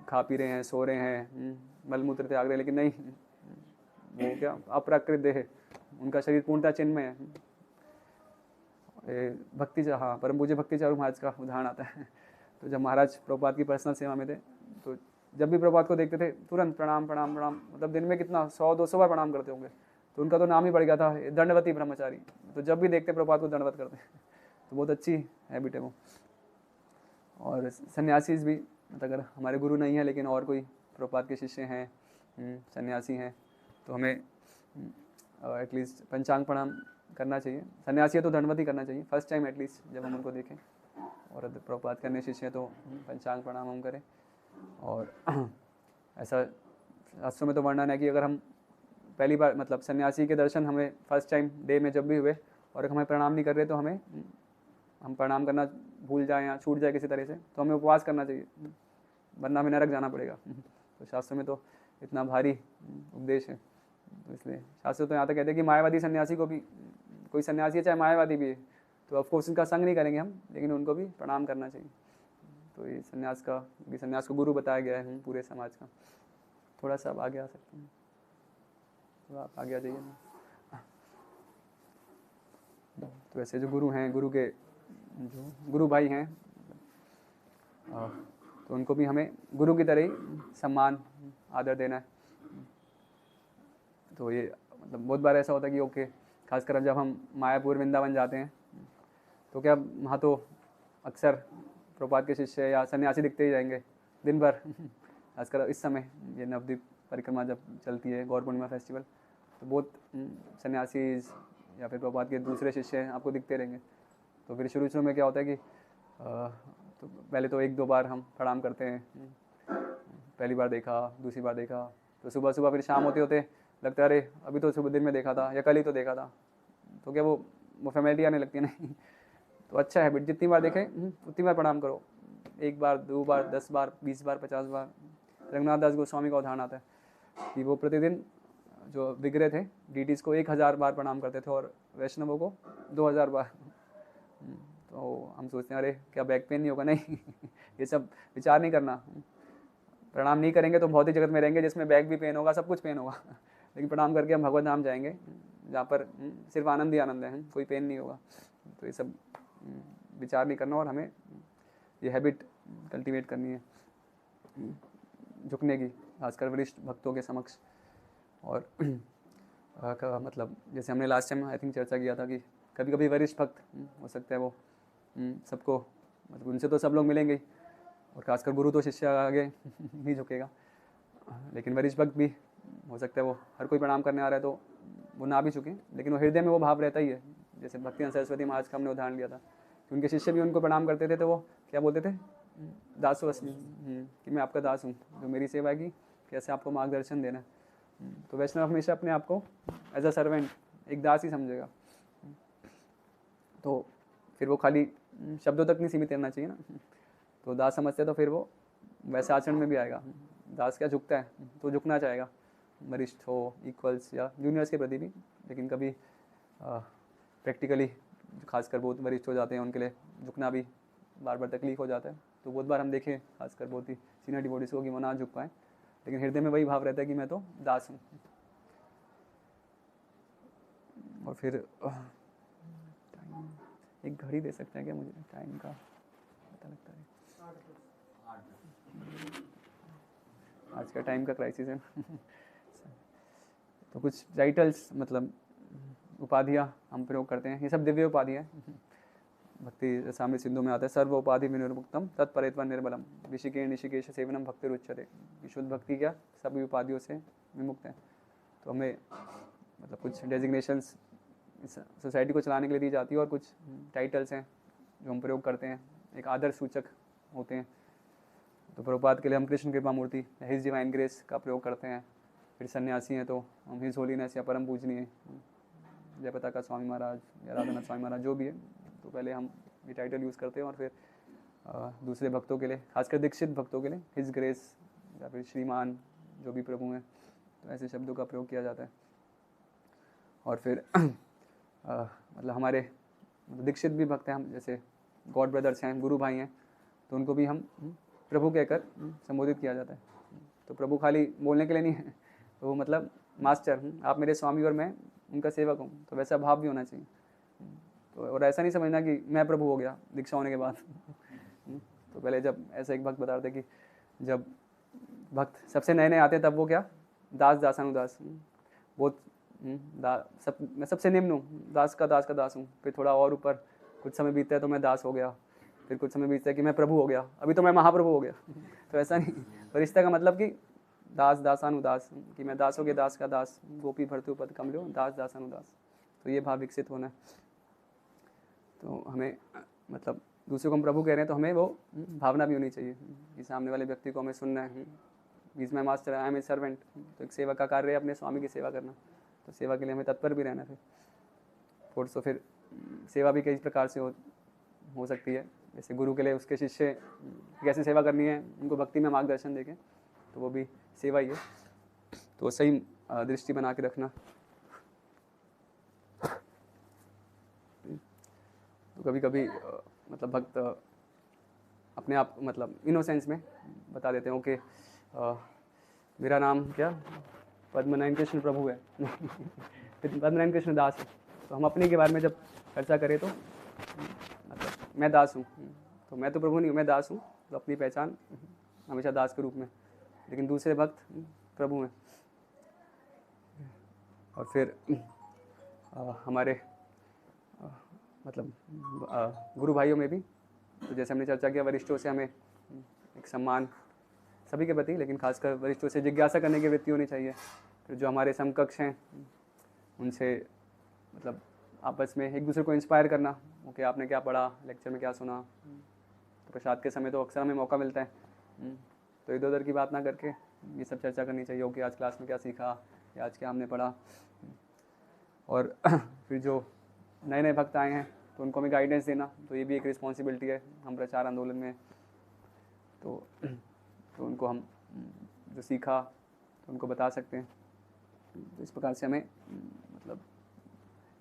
खा पी रहे हैं, सो रहे हैं, मलमूत्र त्याग रहे हैं, लेकिन नहीं, वो क्या अप्राकृत है, उनका शरीर पूर्णतः चिन्मय है। भक्ति हाँ परम पूज्य भक्ति चारू महाराज का उदाहरण आता है। तो जब महाराज प्रभुपाद की पर्सनल सेवा में थे तो जब भी प्रभुपाद को देखते थे तुरंत प्रणाम प्रणाम प्रणाम, मतलब दिन में कितना 100-200 बार प्रणाम करते होंगे, तो उनका तो नाम ही पड़ गया था दंडवती ब्रह्मचारी। तो जब भी देखते प्रभुपाद को दंडवत करते, तो बहुत अच्छी हैबिट है वो। और सन्यासी भी, मतलब अगर हमारे गुरु नहीं है लेकिन और कोई प्रभुपाद के शिष्य हैं, सन्यासी हैं, तो हमें एटलीस्ट पंचांग प्रणाम करना चाहिए। सन्यासी है तो दंडवती करना चाहिए फर्स्ट टाइम एटलीस्ट जब हम उनको देखें, और प्रभुपाद करने शिष्य हैं तो पंचांग प्रणाम हम करें। और ऐसा शास्त्रों में तो वर्णन है कि अगर हम पहली बार मतलब सन्यासी के दर्शन हमें फर्स्ट टाइम डे में जब भी हुए और हमें प्रणाम नहीं कर रहे, तो हम प्रणाम करना भूल जाएं या छूट जाए किसी तरह से, तो हमें उपवास करना चाहिए, वरना हमें नरक जाना पड़ेगा। तो शास्त्रों में तो इतना भारी उपदेश है, तो इसलिए शास्त्र तो यहाँ तक कहते हैं कि मायावादी सन्यासी को भी, कोई सन्यासी है चाहे मायावादी भी है, तो ऑफकोर्स उनका संग नहीं करेंगे हम, लेकिन उनको भी प्रणाम करना चाहिए। तो ये संन्यास को गुरु बताया गया है पूरे समाज का। थोड़ा सा आप आगे आ सकते हैं, थोड़ा आप आगे आ जाइए ना। तो ऐसे जो गुरु हैं, गुरु के जो गुरु भाई हैं, तो उनको भी हमें गुरु की तरह ही सम्मान आदर देना है। तो ये मतलब बहुत बार ऐसा होता है कि ओके, खासकर जब हम मायापुर वृंदावन जाते हैं तो क्या वहाँ तो अक्सर प्रभुपाद के शिष्य या सन्यासी दिखते ही जाएंगे दिन भर। खासकर इस समय ये नवद्वीप परिक्रमा जब चलती है, गौर पूर्णिमा फेस्टिवल, तो बहुत सन्यासी या फिर प्रभुपाद के दूसरे शिष्य आपको दिखते रहेंगे। तो फिर शुरू में क्या होता है कि तो पहले तो 1-2 बार हम प्रणाम करते हैं, पहली बार देखा, दूसरी बार देखा, तो सुबह सुबह फिर शाम होते होते लगता है अरे अभी तो सुबह दिन में देखा था या कल ही तो देखा था। तो क्या वो फैमिलिटी आने लगती है नहीं। तो अच्छा है बट जितनी बार देखें उतनी बार प्रणाम करो, 1 बार 2 बार 10 बार 20 बार 50 बार। रघुनाथ दास गोस्वामी का उदाहरण आता है कि वो प्रतिदिन जो विग्रह थे डीटीज़ को 1000 बार प्रणाम करते थे और वैष्णवों को 2000 बार। तो हम सोचते हैं अरे क्या बैक पेन नहीं होगा? नहीं। ये सब विचार नहीं करना। प्रणाम नहीं करेंगे तो भौतिक जगत में रहेंगे जिसमें बैक भी पेन होगा, सब कुछ पेन होगा। लेकिन प्रणाम करके हम भगवत धाम जाएंगे जहाँ पर सिर्फ आनंद ही आनंद है, कोई पेन नहीं होगा। तो ये सब विचार नहीं करना और हमें ये हैबिट कल्टीवेट करनी है झुकने की, खासकर वरिष्ठ भक्तों के समक्ष। और मतलब जैसे हमने लास्ट टाइम आई थिंक चर्चा किया था कि कभी कभी वरिष्ठ भक्त हो सकता है वो सबको मतलब उनसे तो सब लोग मिलेंगे ही, और खासकर गुरु तो शिष्य आगे नहीं झुकेगा, लेकिन वरिष्ठ भक्त भी हो सकता है वो हर कोई प्रणाम करने आ रहा है तो वो ना भी झुकें, लेकिन वो हृदय में वो भाव रहता ही है। जैसे भक्तिनाथ सरस्वती महाराज का हमने उदाहरण लिया था कि उनके शिष्य भी उनको प्रणाम करते थे, तो वो क्या बोलते थे? दासो अस्मि, कि मैं आपका दास हूँ, जो मेरी सेवा की कैसे आपको मार्गदर्शन देना है। तो वैष्णव हमेशा अपने आप को एज अ सर्वेंट, एक दास ही समझेगा। तो फिर वो खाली शब्दों तक नहीं सीमित रहना चाहिए ना। तो दास समझते तो फिर वो वैसे आचरण में भी आएगा। दास क्या झुकता है तो झुकना चाहेगा, वरिष्ठ हो, इक्वल्स या जूनियर्स के प्रति भी। लेकिन कभी प्रैक्टिकली खासकर बहुत वरिष्ठ हो जाते हैं उनके लिए झुकना भी बार बार तकलीफ हो जाता है। तो बहुत बार हम देखें खासकर बहुत ही सीनियर डिवोटीज को कि वो ना झुक पाएँ, लेकिन हृदय में वही भाव रहता है कि मैं तो दास हूँ। और फिर एक घड़ी दे सकते हैं क्या मुझे? टाइम का पता लगता है, आज का टाइम का क्राइसिस है। तो कुछ टाइटल्स मतलब उपाधियाँ हम प्रयोग करते हैं, ये सब दिव्य उपाधियाँ हैं। भक्ति रसामृत सिंधु में आता है सर्व उपाधि विनिर्मुक्तम तत्परेत्व निर्बलम ऋषिकेश निशिकेश सेवनम भक्ति रुच्यते। विशुद्ध भक्ति क्या सभी उपाधियों से विमुक्त है। तो हमें मतलब कुछ डेजिग्नेशंस सोसाइटी को चलाने के लिए दी जाती है और कुछ टाइटल्स हैं जो हम प्रयोग करते हैं, एक आदर सूचक होते हैं। तो प्रभुपाद के लिए हम कृष्ण कृपा मूर्ति हिज डिवाइन ग्रेस का प्रयोग करते हैं। फिर सन्यासी हैं तो हम हिज होलीनेस या परम पूजनीय जयपताका स्वामी महाराज या राधानाथ स्वामी महाराज जो भी है, तो पहले हम ये टाइटल यूज़ करते हैं। और फिर दूसरे भक्तों के लिए, खासकर दीक्षित भक्तों के लिए हिज ग्रेस या फिर श्रीमान जो भी प्रभु हैं, तो ऐसे शब्दों का प्रयोग किया जाता है। और फिर मतलब हमारे दीक्षित भी भक्त हैं हम, जैसे गॉड ब्रदर्स हैं, गुरु भाई हैं, तो उनको भी हम प्रभु कहकर संबोधित किया जाता है। तो प्रभु खाली बोलने के लिए नहीं है, तो वो मतलब मास्टर, आप मेरे स्वामी और मैं उनका सेवक हूँ, तो वैसा भाव भी होना चाहिए। तो और ऐसा नहीं समझना कि मैं प्रभु हो गया दीक्षा होने के बाद। तो पहले जब ऐसा एक भक्त बता रहे थे कि जब भक्त सबसे नए नए आते हैं तब वो क्या दास दासानुदास, बहुत मैं सबसे निम्न हूँ, दास का दास हूँ। फिर थोड़ा और ऊपर कुछ समय बीतता है तो मैं दास हो गया, फिर कुछ समय बीतता है कि मैं प्रभु हो गया, अभी तो मैं महाप्रभु हो गया। तो ऐसा नहीं, परिश्ता का मतलब कि दास दासानुदास, कि मैं दासों के दास का दास, गोपी भर्तु पद कमलो दास दासानुदास। तो ये भाव विकसित होना है। तो हमें मतलब दूसरे को हम प्रभु कह रहे हैं तो हमें वो भावना भी होनी चाहिए कि सामने वाले व्यक्ति को हमें सुनना है। बीच में master I am a servant, तो एक सेवा का कार्य है अपने स्वामी की सेवा करना, तो सेवा के लिए हमें तत्पर भी रहना। फिर तो फिर सेवा भी कई प्रकार से हो सकती है। जैसे गुरु के लिए उसके शिष्य कैसे सेवा करनी है, उनको भक्ति में मार्गदर्शन देके, तो वो भी सेवा ही है। तो सही दृष्टि बना के रखना। तो कभी कभी मतलब भक्त अपने आप मतलब इनोसेंस में बता देते हैं ओके मेरा नाम क्या पद्मनायन कृष्ण प्रभु है पद्मनायन कृष्ण दास है। तो हम अपने के बारे में जब चर्चा करें तो मतलब मैं दास हूँ, तो मैं तो प्रभु नहीं हूँ, मैं दास हूँ, तो अपनी पहचान हमेशा दास के रूप में, लेकिन दूसरे भक्त प्रभु हैं। और फिर हमारे मतलब गुरु भाइयों में भी तो जैसे हमने चर्चा किया, वरिष्ठों से हमें एक सम्मान सभी के प्रति, लेकिन खासकर वरिष्ठों से जिज्ञासा करने की वृत्ति होनी चाहिए। फिर जो हमारे समकक्ष हैं उनसे मतलब आपस में एक दूसरे को इंस्पायर करना, ओके आपने क्या पढ़ा, लेक्चर में क्या सुना। तो प्रसाद के समय तो अक्सर हमें मौका मिलता है, तो इधर उधर की बात ना करके ये सब चर्चा करनी चाहिए, ओके आज क्लास में क्या सीखा या आज क्या हमने पढ़ा। और फिर जो नए नए भक्त आए हैं तो उनको हमें गाइडेंस देना, तो ये भी एक रिस्पॉन्सिबिलिटी है। हम प्रचार आंदोलन में तो उनको हम जो सीखा तो उनको बता सकते हैं। तो इस प्रकार से हमें मतलब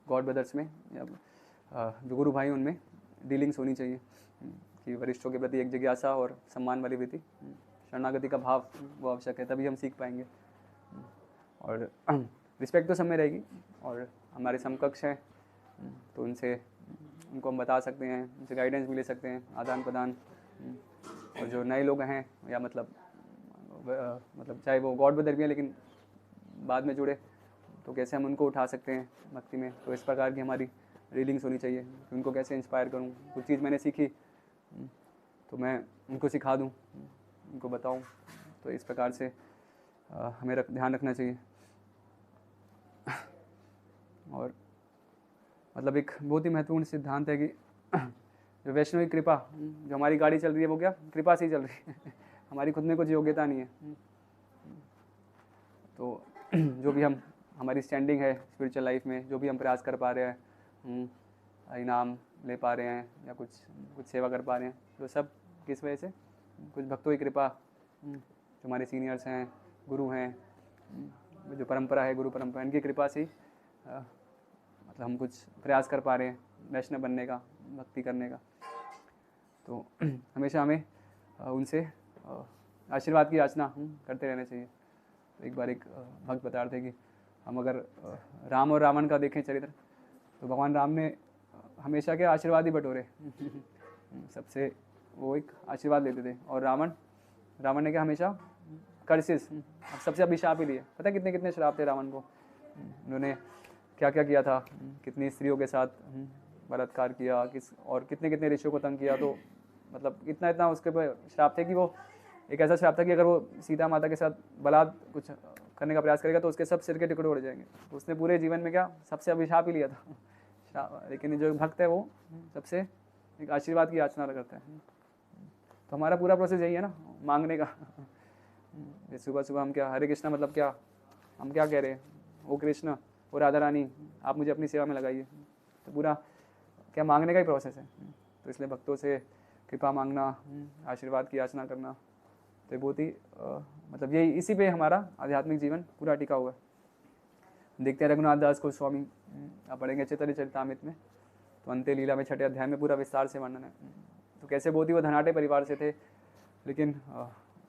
गॉड ब्रदर्स में या जो गुरु भाई उनमें डीलिंग्स होनी चाहिए कि वरिष्ठों के प्रति एक जिज्ञासा और सम्मान वाली वृत्ति, शरणागति का भाव वो आवश्यक है, तभी हम सीख पाएंगे। और रिस्पेक्ट तो सब में रहेगी, और हमारे समकक्ष हैं तो उनको हम बता सकते हैं, उनसे गाइडेंस भी ले सकते हैं, आदान प्रदान। और जो नए लोग हैं या मतलब चाहे वो गॉड ब्रदर भी हैं लेकिन बाद में जुड़े, तो कैसे हम उनको उठा सकते हैं भक्ति में। तो इस प्रकार की हमारी रीडिंग्स होनी चाहिए कि उनको कैसे इंस्पायर करूं, कुछ चीज़ मैंने सीखी तो मैं उनको सिखा दूं, उनको बताऊं। तो इस प्रकार से हमें ध्यान रखना चाहिए। और मतलब एक बहुत ही महत्वपूर्ण सिद्धांत है कि जो वैष्णव की कृपा, जो हमारी गाड़ी चल रही है वो क्या कृपा से ही चल रही है हमारी खुद में कुछ योग्यता नहीं है। तो जो भी हम हमारी स्टैंडिंग है स्पिरिचुअल लाइफ में, जो भी हम प्रयास कर पा रहे हैं, इनाम ले पा रहे हैं या कुछ सेवा कर पा रहे हैं, तो सब किस वजह से, कुछ भक्तों की कृपा, जो हमारे सीनियर्स हैं, गुरु हैं, जो परंपरा है गुरु परंपरा, इनकी कृपा से मतलब हम कुछ प्रयास कर पा रहे हैं वैष्णव बनने का, भक्ति करने का। तो हमेशा हमें उनसे आशीर्वाद की याचना करते रहना चाहिए। तो एक बार एक भक्त बता रहे थे कि हम अगर राम और रावण का देखें चरित्र, तो भगवान राम ने हमेशा के आशीर्वाद ही बटोरे सबसे वो एक आशीर्वाद लेते थे, और रावण ने क्या हमेशा कर्सेस, सबसे अभिशाप ही लिए। पता कितने कितने श्राप थे रावण को, उन्होंने क्या क्या किया था, कितनी स्त्रियों के साथ बलात्कार किया, और कितने कितने ऋषियों को तंग किया। तो मतलब इतना उसके पर श्राप थे कि वो एक ऐसा श्राप था कि अगर वो सीता माता के साथ बलात् कुछ करने का प्रयास करेगा तो उसके सब सिर के टुकड़े उड़ जाएंगे। तो उसने पूरे जीवन में क्या सबसे अभिशाप ही लिया था। लेकिन जो भक्त है वो सबसे एक आशीर्वाद की याचना करता है। तो हमारा पूरा प्रोसेस यही है ना, मांगने का। सुबह सुबह हम क्या हरे कृष्णा मतलब क्या, हम क्या कह रहे हैं, ओ कृष्ण ओ राधा रानी आप मुझे अपनी सेवा में लगाइए। तो पूरा क्या मांगने का ही प्रोसेस है। तो इसलिए भक्तों से कृपा मांगना, आशीर्वाद की याचना करना, तो बहुत ही मतलब यही इसी पे हमारा आध्यात्मिक जीवन पूरा टिका हुआ है। देखते हैं रघुनाथ दास गोस्वामी, आप पढ़ेंगे चैतन्य चरितामृत में, तो अंत्य लीला में 6ठे अध्याय में पूरा विस्तार से वर्णन है। तो कैसे बहुत ही वो धनाढ़े परिवार से थे, लेकिन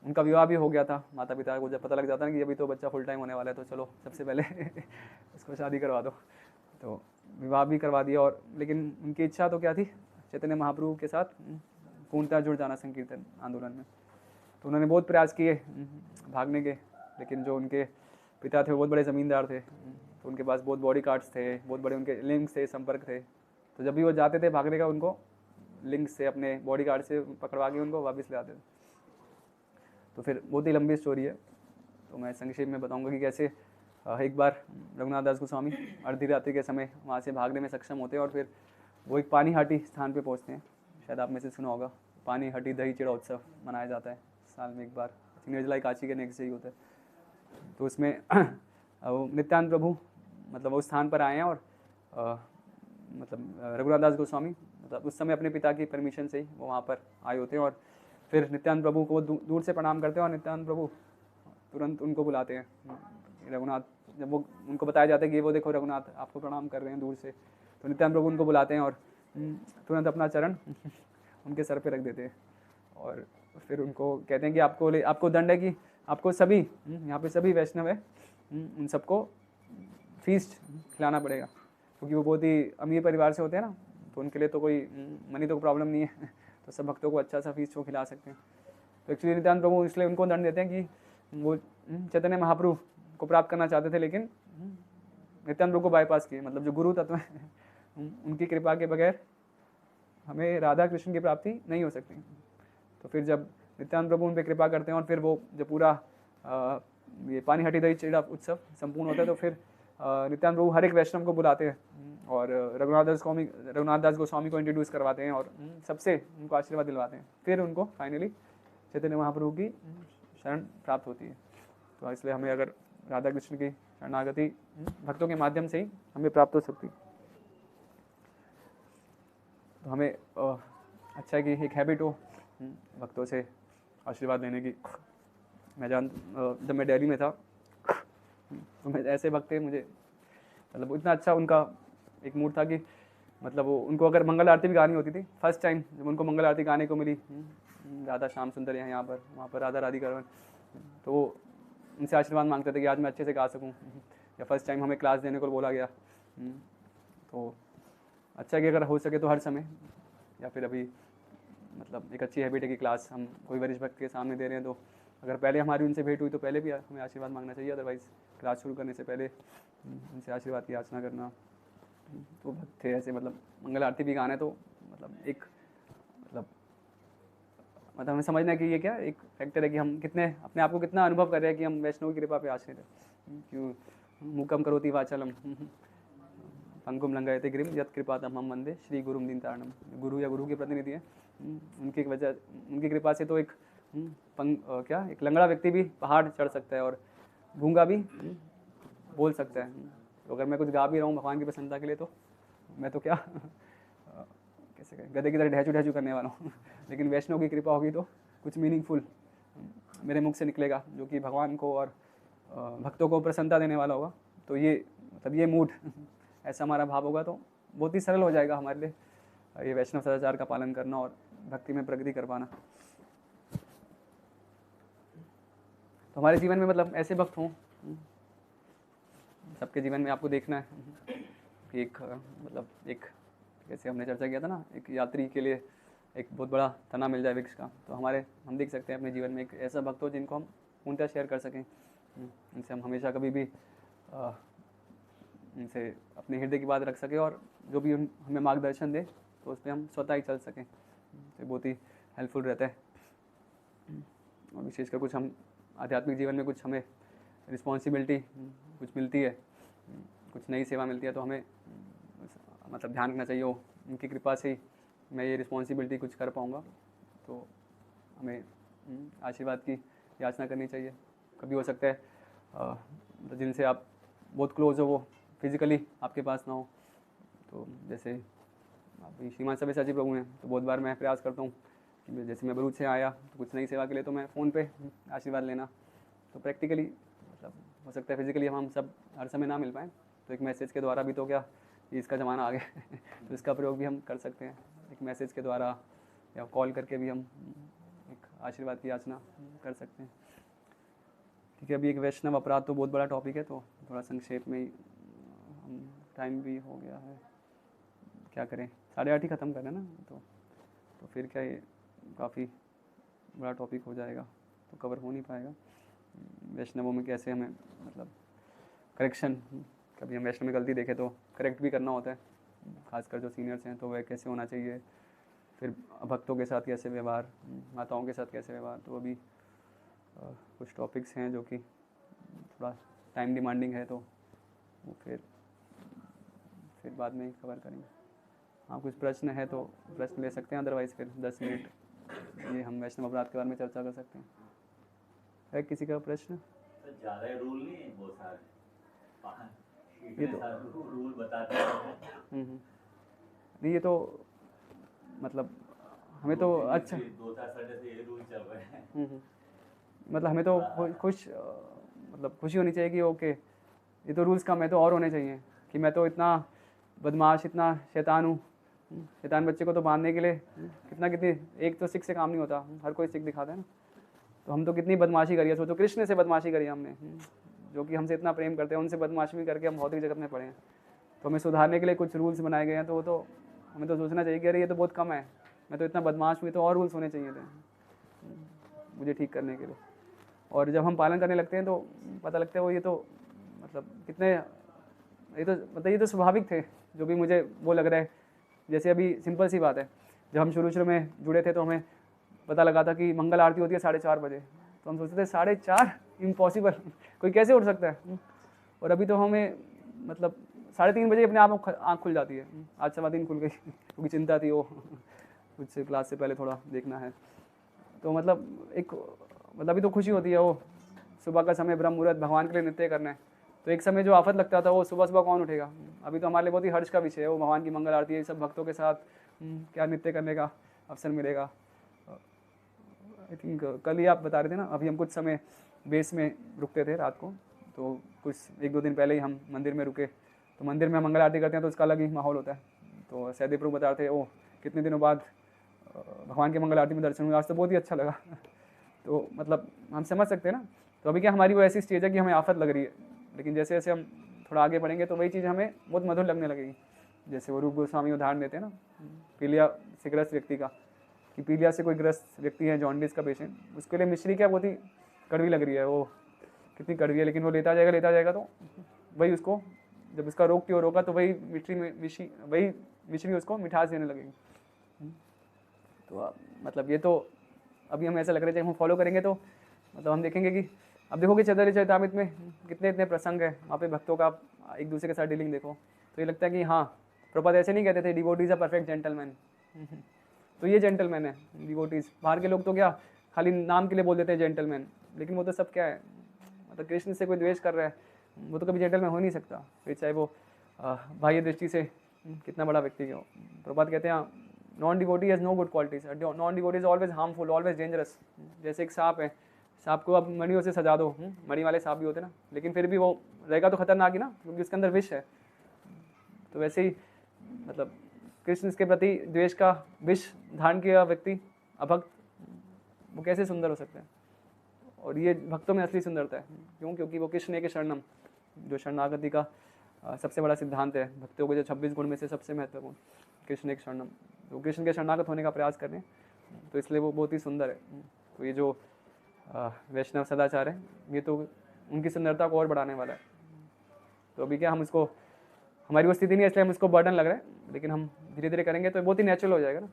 उनका विवाह भी हो गया था। माता पिता को जब पता लग जाता है कि अभी तो बच्चा फुल टाइम होने वाला है, तो चलो सबसे पहले इसको शादी करवा दो, तो विवाह भी करवा दिया। और लेकिन उनकी इच्छा तो क्या थी, चैतन्य महाप्रभु के साथ पूर्णतः जुड़ जाना संकीर्तन आंदोलन में। तो उन्होंने बहुत प्रयास किए भागने के, लेकिन जो उनके पिता थे वो बहुत बड़े ज़मींदार थे, तो उनके पास बहुत बॉडी गार्ड्स थे, बहुत बड़े उनके लिंक्स थे, संपर्क थे। तो जब भी वो जाते थे भागने का, उनको लिंक से अपने बॉडी गार्ड से पकड़वा के उनको वापस ले आते थे। तो फिर बहुत ही लंबी स्टोरी है, तो मैं संक्षेप में बताऊंगा कि कैसे एक बार रघुनाथ दास गोस्वामी अर्धी रात्रि के समय वहाँ से भागने में सक्षम होते हैं, और फिर वो एक पानी हाटी स्थान पे पहुँचते हैं। शायद आप में से सुना होगा, पानी हाटी दही चिड़ा उत्सव मनाया जाता है साल में एक बार, निर्जलाई काशी के नेक्स्ट से ही होता है। तो उसमें वो नित्यानंद प्रभु मतलब वो स्थान पर आए हैं, और मतलब रघुनाथ दास गोस्वामी मतलब उस समय अपने पिता की परमिशन से ही वो वहाँ पर आए होते हैं। और फिर नित्यानंद प्रभु को दूर से प्रणाम करते हैं, और नित्यानंद प्रभु तुरंत उनको बुलाते हैं। रघुनाथ जब वो उनको बताया जाता है कि वो देखो रघुनाथ आपको प्रणाम कर रहे हैं दूर से, तो नित्यानंद प्रभु उनको बुलाते हैं और तुरंत अपना चरण उनके सर पे रख देते हैं। और फिर उनको कहते हैं कि आपको दंड है कि आपको सभी यहाँ पे सभी वैष्णव है उन सबको फीस्ट खिलाना पड़ेगा, क्योंकि वो बहुत ही अमीर परिवार से होते हैं ना, तो उनके लिए तो कोई मनी तो प्रॉब्लम नहीं है तो सब भक्तों को अच्छा सा फीस्ट वो खिला सकते हैं। तो एक्चुअली नित्यानंद प्रभु इसलिए उनको दंड देते हैं कि वो चैतन्य महाप्रभु को प्राप्त करना चाहते थे, लेकिन नित्यानंद प्रभु को बाईपास किए। मतलब जो गुरु तत्व हैं उनकी कृपा के बगैर हमें राधा कृष्ण की प्राप्ति नहीं हो सकती। तो फिर जब नित्यानंद प्रभु उन पर कृपा करते हैं और फिर वो जब पूरा ये पानीहाटी दही चीड़ा उत्सव संपूर्ण होता है, तो फिर नित्यानंद प्रभु हर एक वैष्णव को बुलाते हैं और रघुनाथ दास गोस्वामी को इंट्रोड्यूस करवाते हैं और सबसे उनको आशीर्वाद दिलवाते हैं। फिर उनको फाइनली चैतन्य महाप्रभु की शरण प्राप्त होती है। तो इसलिए हमें अगर राधा कृष्ण की शरणागति भक्तों के माध्यम से ही हमें प्राप्त हो सकती। तो हमें अच्छा है कि एक हैबिट हो भक्तों से आशीर्वाद लेने की। जब मैं दिल्ली में था तो मैं ऐसे भक्त थे, मुझे मतलब इतना अच्छा उनका एक मूड था कि मतलब वो उनको अगर मंगल आरती भी गानी होती थी, फर्स्ट टाइम जब उनको मंगल आरती गाने को मिली, राधा श्याम सुंदर है यहाँ पर, वहाँ पर राधा राधिका, तो वो उनसे आशीर्वाद मांगते थे कि आज मैं अच्छे से गा सकूँ। या फर्स्ट टाइम हमें क्लास देने को बोला गया, तो अच्छा है कि अगर हो सके तो हर समय, या फिर अभी मतलब एक अच्छी हैबिट है कि क्लास हम कोई वरिष्ठ भक्त के सामने दे रहे हैं, तो अगर पहले हमारी उनसे भेंट हुई तो पहले भी हमें आशीर्वाद मांगना चाहिए। अदरवाइज़ क्लास शुरू करने से पहले उनसे आशीर्वाद की याचना करना। तो भक्त थे ऐसे, मतलब मंगल आरती भी गाना है तो मतलब एक मतलब हमें समझना है कि ये क्या एक फैक्टर है कि हम कितने अपने आप को कितना अनुभव कर रहे हैं कि हम वैष्णव की कृपा पे आश्रित है। क्यों मुकम करोति वाचलम पंकुम लंघयते गिरिम यत् कृपातम हम वंदे श्री गुरुम दीनतारणम। गुरु या गुरु के प्रतिनिधि है, उनकी वजह उनकी कृपा से तो एक एक लंगड़ा व्यक्ति भी पहाड़ चढ़ सकता है और गूंगा भी बोल सकता है। तो अगर मैं कुछ गा भी रहा हूँ भगवान की प्रसन्नता के लिए, तो मैं तो क्या कैसे कहें, गधे की तरह ढहचू ढहचू करने वाला हूँ लेकिन वैष्णव की कृपा होगी तो कुछ मीनिंगफुल मेरे मुख से निकलेगा, जो कि भगवान को और भक्तों को प्रसन्नता देने वाला होगा। तो ये मतलब ये मूड ऐसा हमारा भाव होगा तो बहुत ही सरल हो जाएगा हमारे लिए ये वैष्णव सदाचार का पालन करना और भक्ति में प्रगति कर पाना। तो हमारे जीवन में मतलब ऐसे भक्त हों, सबके जीवन में आपको देखना है कि एक मतलब एक जैसे हमने चर्चा किया था ना, एक यात्री के लिए एक बहुत बड़ा तना मिल जाए वृक्ष का, तो हम देख सकते हैं अपने जीवन में एक ऐसा भक्त हो जिनको हम पूर्णतः शेयर कर सकें, इनसे हम हमेशा कभी भी इनसे अपने हृदय की बात रख सकें और जो भी हमें मार्गदर्शन दे तो उस पर हम स्वतः ही चल सकें। तो बहुत ही हेल्पफुल रहता है। और विशेषकर कुछ हम आध्यात्मिक जीवन में कुछ हमें रिस्पॉन्सिबिलिटी कुछ मिलती है, कुछ नई सेवा मिलती है, तो हमें मतलब ध्यान रखना चाहिए उनकी कृपा से ही मैं ये रिस्पॉन्सिबिलिटी कुछ कर पाऊँगा। तो हमें आशीर्वाद की याचना करनी चाहिए। कभी हो सकता है जिनसे आप बहुत क्लोज हो वो फिजिकली आपके पास ना हो, तो जैसे अभी श्रीमान सब्यसाची प्रभु हैं, तो बहुत बार मैं प्रयास करता हूँ कि जैसे मैं भरूच से आया तो कुछ नई सेवा के लिए तो मैं फ़ोन पे आशीर्वाद लेना, तो प्रैक्टिकली मतलब हो सकता है फिजिकली हम सब हर समय ना मिल पाएँ, तो एक मैसेज के द्वारा भी तो क्या इसका ज़माना आ गया तो इसका प्रयोग भी हम कर सकते हैं। एक मैसेज के द्वारा या कॉल करके भी हम एक आशीर्वाद की याचना कर सकते हैं। ठीक है, अभी एक वैष्णव अपराध तो बहुत बड़ा टॉपिक है, तो थोड़ा संक्षेप में ही हम टाइम भी हो गया है, क्या करें 8:30 ही ख़त्म करें ना, तो फिर क्या ये काफ़ी बड़ा टॉपिक हो जाएगा तो कवर हो नहीं पाएगा। वैष्णवों में कैसे हमें मतलब करेक्शन, कभी हम वैष्णव में गलती देखें तो करेक्ट भी करना होता है, खासकर जो सीनियर्स हैं तो वह कैसे होना चाहिए, फिर भक्तों के साथ कैसे व्यवहार, माताओं के साथ कैसे व्यवहार, तो अभी कुछ टॉपिक्स हैं जो कि थोड़ा टाइम डिमांडिंग है, तो वो फिर बाद में ही कवर करेंगे। हाँ, कुछ प्रश्न है तो प्रश्न ले सकते हैं, अदरवाइज़ फिर 10 मिनट ये हम वैष्णव अपराध के बारे में चर्चा कर सकते हैं। है किसी का प्रश्न?
ज़्यादा रूल नहीं है, बहुत सारे
ये तो
रूल बताते हैं।
नहीं, ये तो मतलब हमें तो अच्छा
2-4 संडे से ये रूल चल रहे हैं।
मतलब हमें तो मतलब खुशी होनी चाहिए कि ओके ये तो रूल्स कम है तो और होने चाहिए, कि मैं तो इतना बदमाश इतना शैतान हूँ शैतान बच्चे को तो बांधने के लिए कितनी एक तो सिख से काम नहीं होता, हर कोई सिख दिखाता है ना। तो हम तो कितनी बदमाशी करी है, सोचो कृष्ण से बदमाशी करी है हमने, जो कि हमसे इतना प्रेम करते हैं, उनसे बदमाशी भी करके हम भौतिक जगत में पड़े हैं। तो हमें सुधारने के लिए कुछ रूल्स बनाए गए हैं, तो वो तो हमें तो सोचना चाहिए कि अरे ये तो बहुत कम है, मैं तो इतना बदमाश हुई, तो और रूल्स होने चाहिए थे मुझे ठीक करने के लिए। और जब हम पालन करने लगते हैं तो पता लगता है वो ये तो मतलब कितने ये तो स्वाभाविक थे, जो भी मुझे वो लग रहा है। जैसे अभी सिंपल सी बात है, जब हम शुरू में जुड़े थे तो हमें पता लगा था कि मंगल आरती होती है 4:30 बजे, तो हम सोचते थे 4:30 इम्पॉसिबल, कोई कैसे उठ सकता है। और अभी तो हमें मतलब 3:30 बजे अपने आप आँख खुल जाती है। आज 3:15 खुल गई क्योंकि चिंता थी वो कुछ क्लास से पहले थोड़ा देखना है। तो मतलब अभी तो खुशी होती है, वो सुबह का समय ब्रह्म मुहूर्त भगवान के लिए नृत्य करना है। तो एक समय जो आफत लगता था वो सुबह कौन उठेगा, अभी तो हमारे लिए बहुत ही हर्ष का विषय है, वो भगवान की मंगल आरती है, सब भक्तों के साथ क्या नृत्य करने का अवसर मिलेगा। आई थिंक कल ही आप बता रहे थे ना, अभी हम कुछ समय बेस में रुकते थे रात को, तो कुछ 1-2 दिन पहले ही हम मंदिर में रुके। तो मंदिर में मंगल आरती करते हैं तो उसका अलग ही माहौल होता है। तो सहदेव प्रभु बता रहे थे ओ कितने दिनों बाद भगवान के मंगल आरती में दर्शन हुए, आज तो बहुत ही अच्छा लगा तो मतलब हम समझ सकते हैं ना। तो अभी क्या हमारी वो ऐसी स्टेज है कि हमें आफत लग रही है, लेकिन जैसे जैसे हम थोड़ा आगे बढ़ेंगे तो वही चीज़ हमें बहुत मधुर लगने लगेगी। जैसे वो रूप गोस्वामी उदाहरण देते हैं ना पीलिया से ग्रस्त व्यक्ति का, कि पीलिया से कोई ग्रस्त व्यक्ति है, जॉन्डिस का पेशेंट, उसके लिए मिश्री क्या बहुत ही कड़वी लग रही है, वो कितनी कड़वी है, लेकिन वो लेता जाएगा तो वही उसको जब उसका रोग की ओर होगा तो वही मिश्री उसको मिठास देने लगेगी। तो मतलब ये तो अभी हम ऐसा लग रहा है, जब हम फॉलो करेंगे तो मतलब हम देखेंगे कि अब देखोगे चैतन्य चरितामृत में कितने प्रसंग है, वहाँ पे भक्तों का एक दूसरे के साथ डीलिंग देखो तो ये लगता है कि हाँ, प्रभुपाद ऐसे नहीं कहते थे डिवोटीज अ परफेक्ट जेंटलमैन तो ये जेंटलमैन है डिवोटीज। बाहर के लोग तो क्या खाली नाम के लिए बोल देते हैं जेंटलमैन, लेकिन वो तो सब क्या है, मतलब कृष्ण से कोई द्वेष कर रहा है वो तो कभी जेंटलमैन हो नहीं सकता, फिर चाहे वो बाह्य दृष्टि से कितना बड़ा व्यक्ति हो। प्रभुपाद कहते हैं non devotee has no good qualities, non devotee is always harmful, always dangerous. जैसे एक सांप है, सांप को आप मणियों से सजा दो, मणि वाले सांप भी होते ना, लेकिन फिर भी वो रहेगा तो खतरनाक ही ना, क्योंकि उसके अंदर विष है। तो वैसे ही मतलब कृष्ण के प्रति द्वेष का विष धारण किया व्यक्ति अभक्त, वो कैसे सुंदर हो सकते हैं। और ये भक्तों में असली सुंदरता है, क्यों? क्योंकि वो कृष्ण के शरणम, जो शरणागति का सबसे बड़ा सिद्धांत है, भक्तों के जो 26 गुण में से सबसे महत्वपूर्ण कृष्ण के शरणम, तो कृष्ण के शरणागत होने का प्रयास कर रहे हैं, तो इसलिए वो बहुत ही सुंदर है। तो ये जो वैष्णव सदाचार है ये तो उनकी सुंदरता को और बढ़ाने वाला है। तो अभी क्या हम उसको, हमारी वो स्थिति नहीं है इसलिए हम उसको बर्डन लग रहा है, लेकिन हम धीरे धीरे करेंगे तो बहुत ही नेचुरल हो जाएगा ना,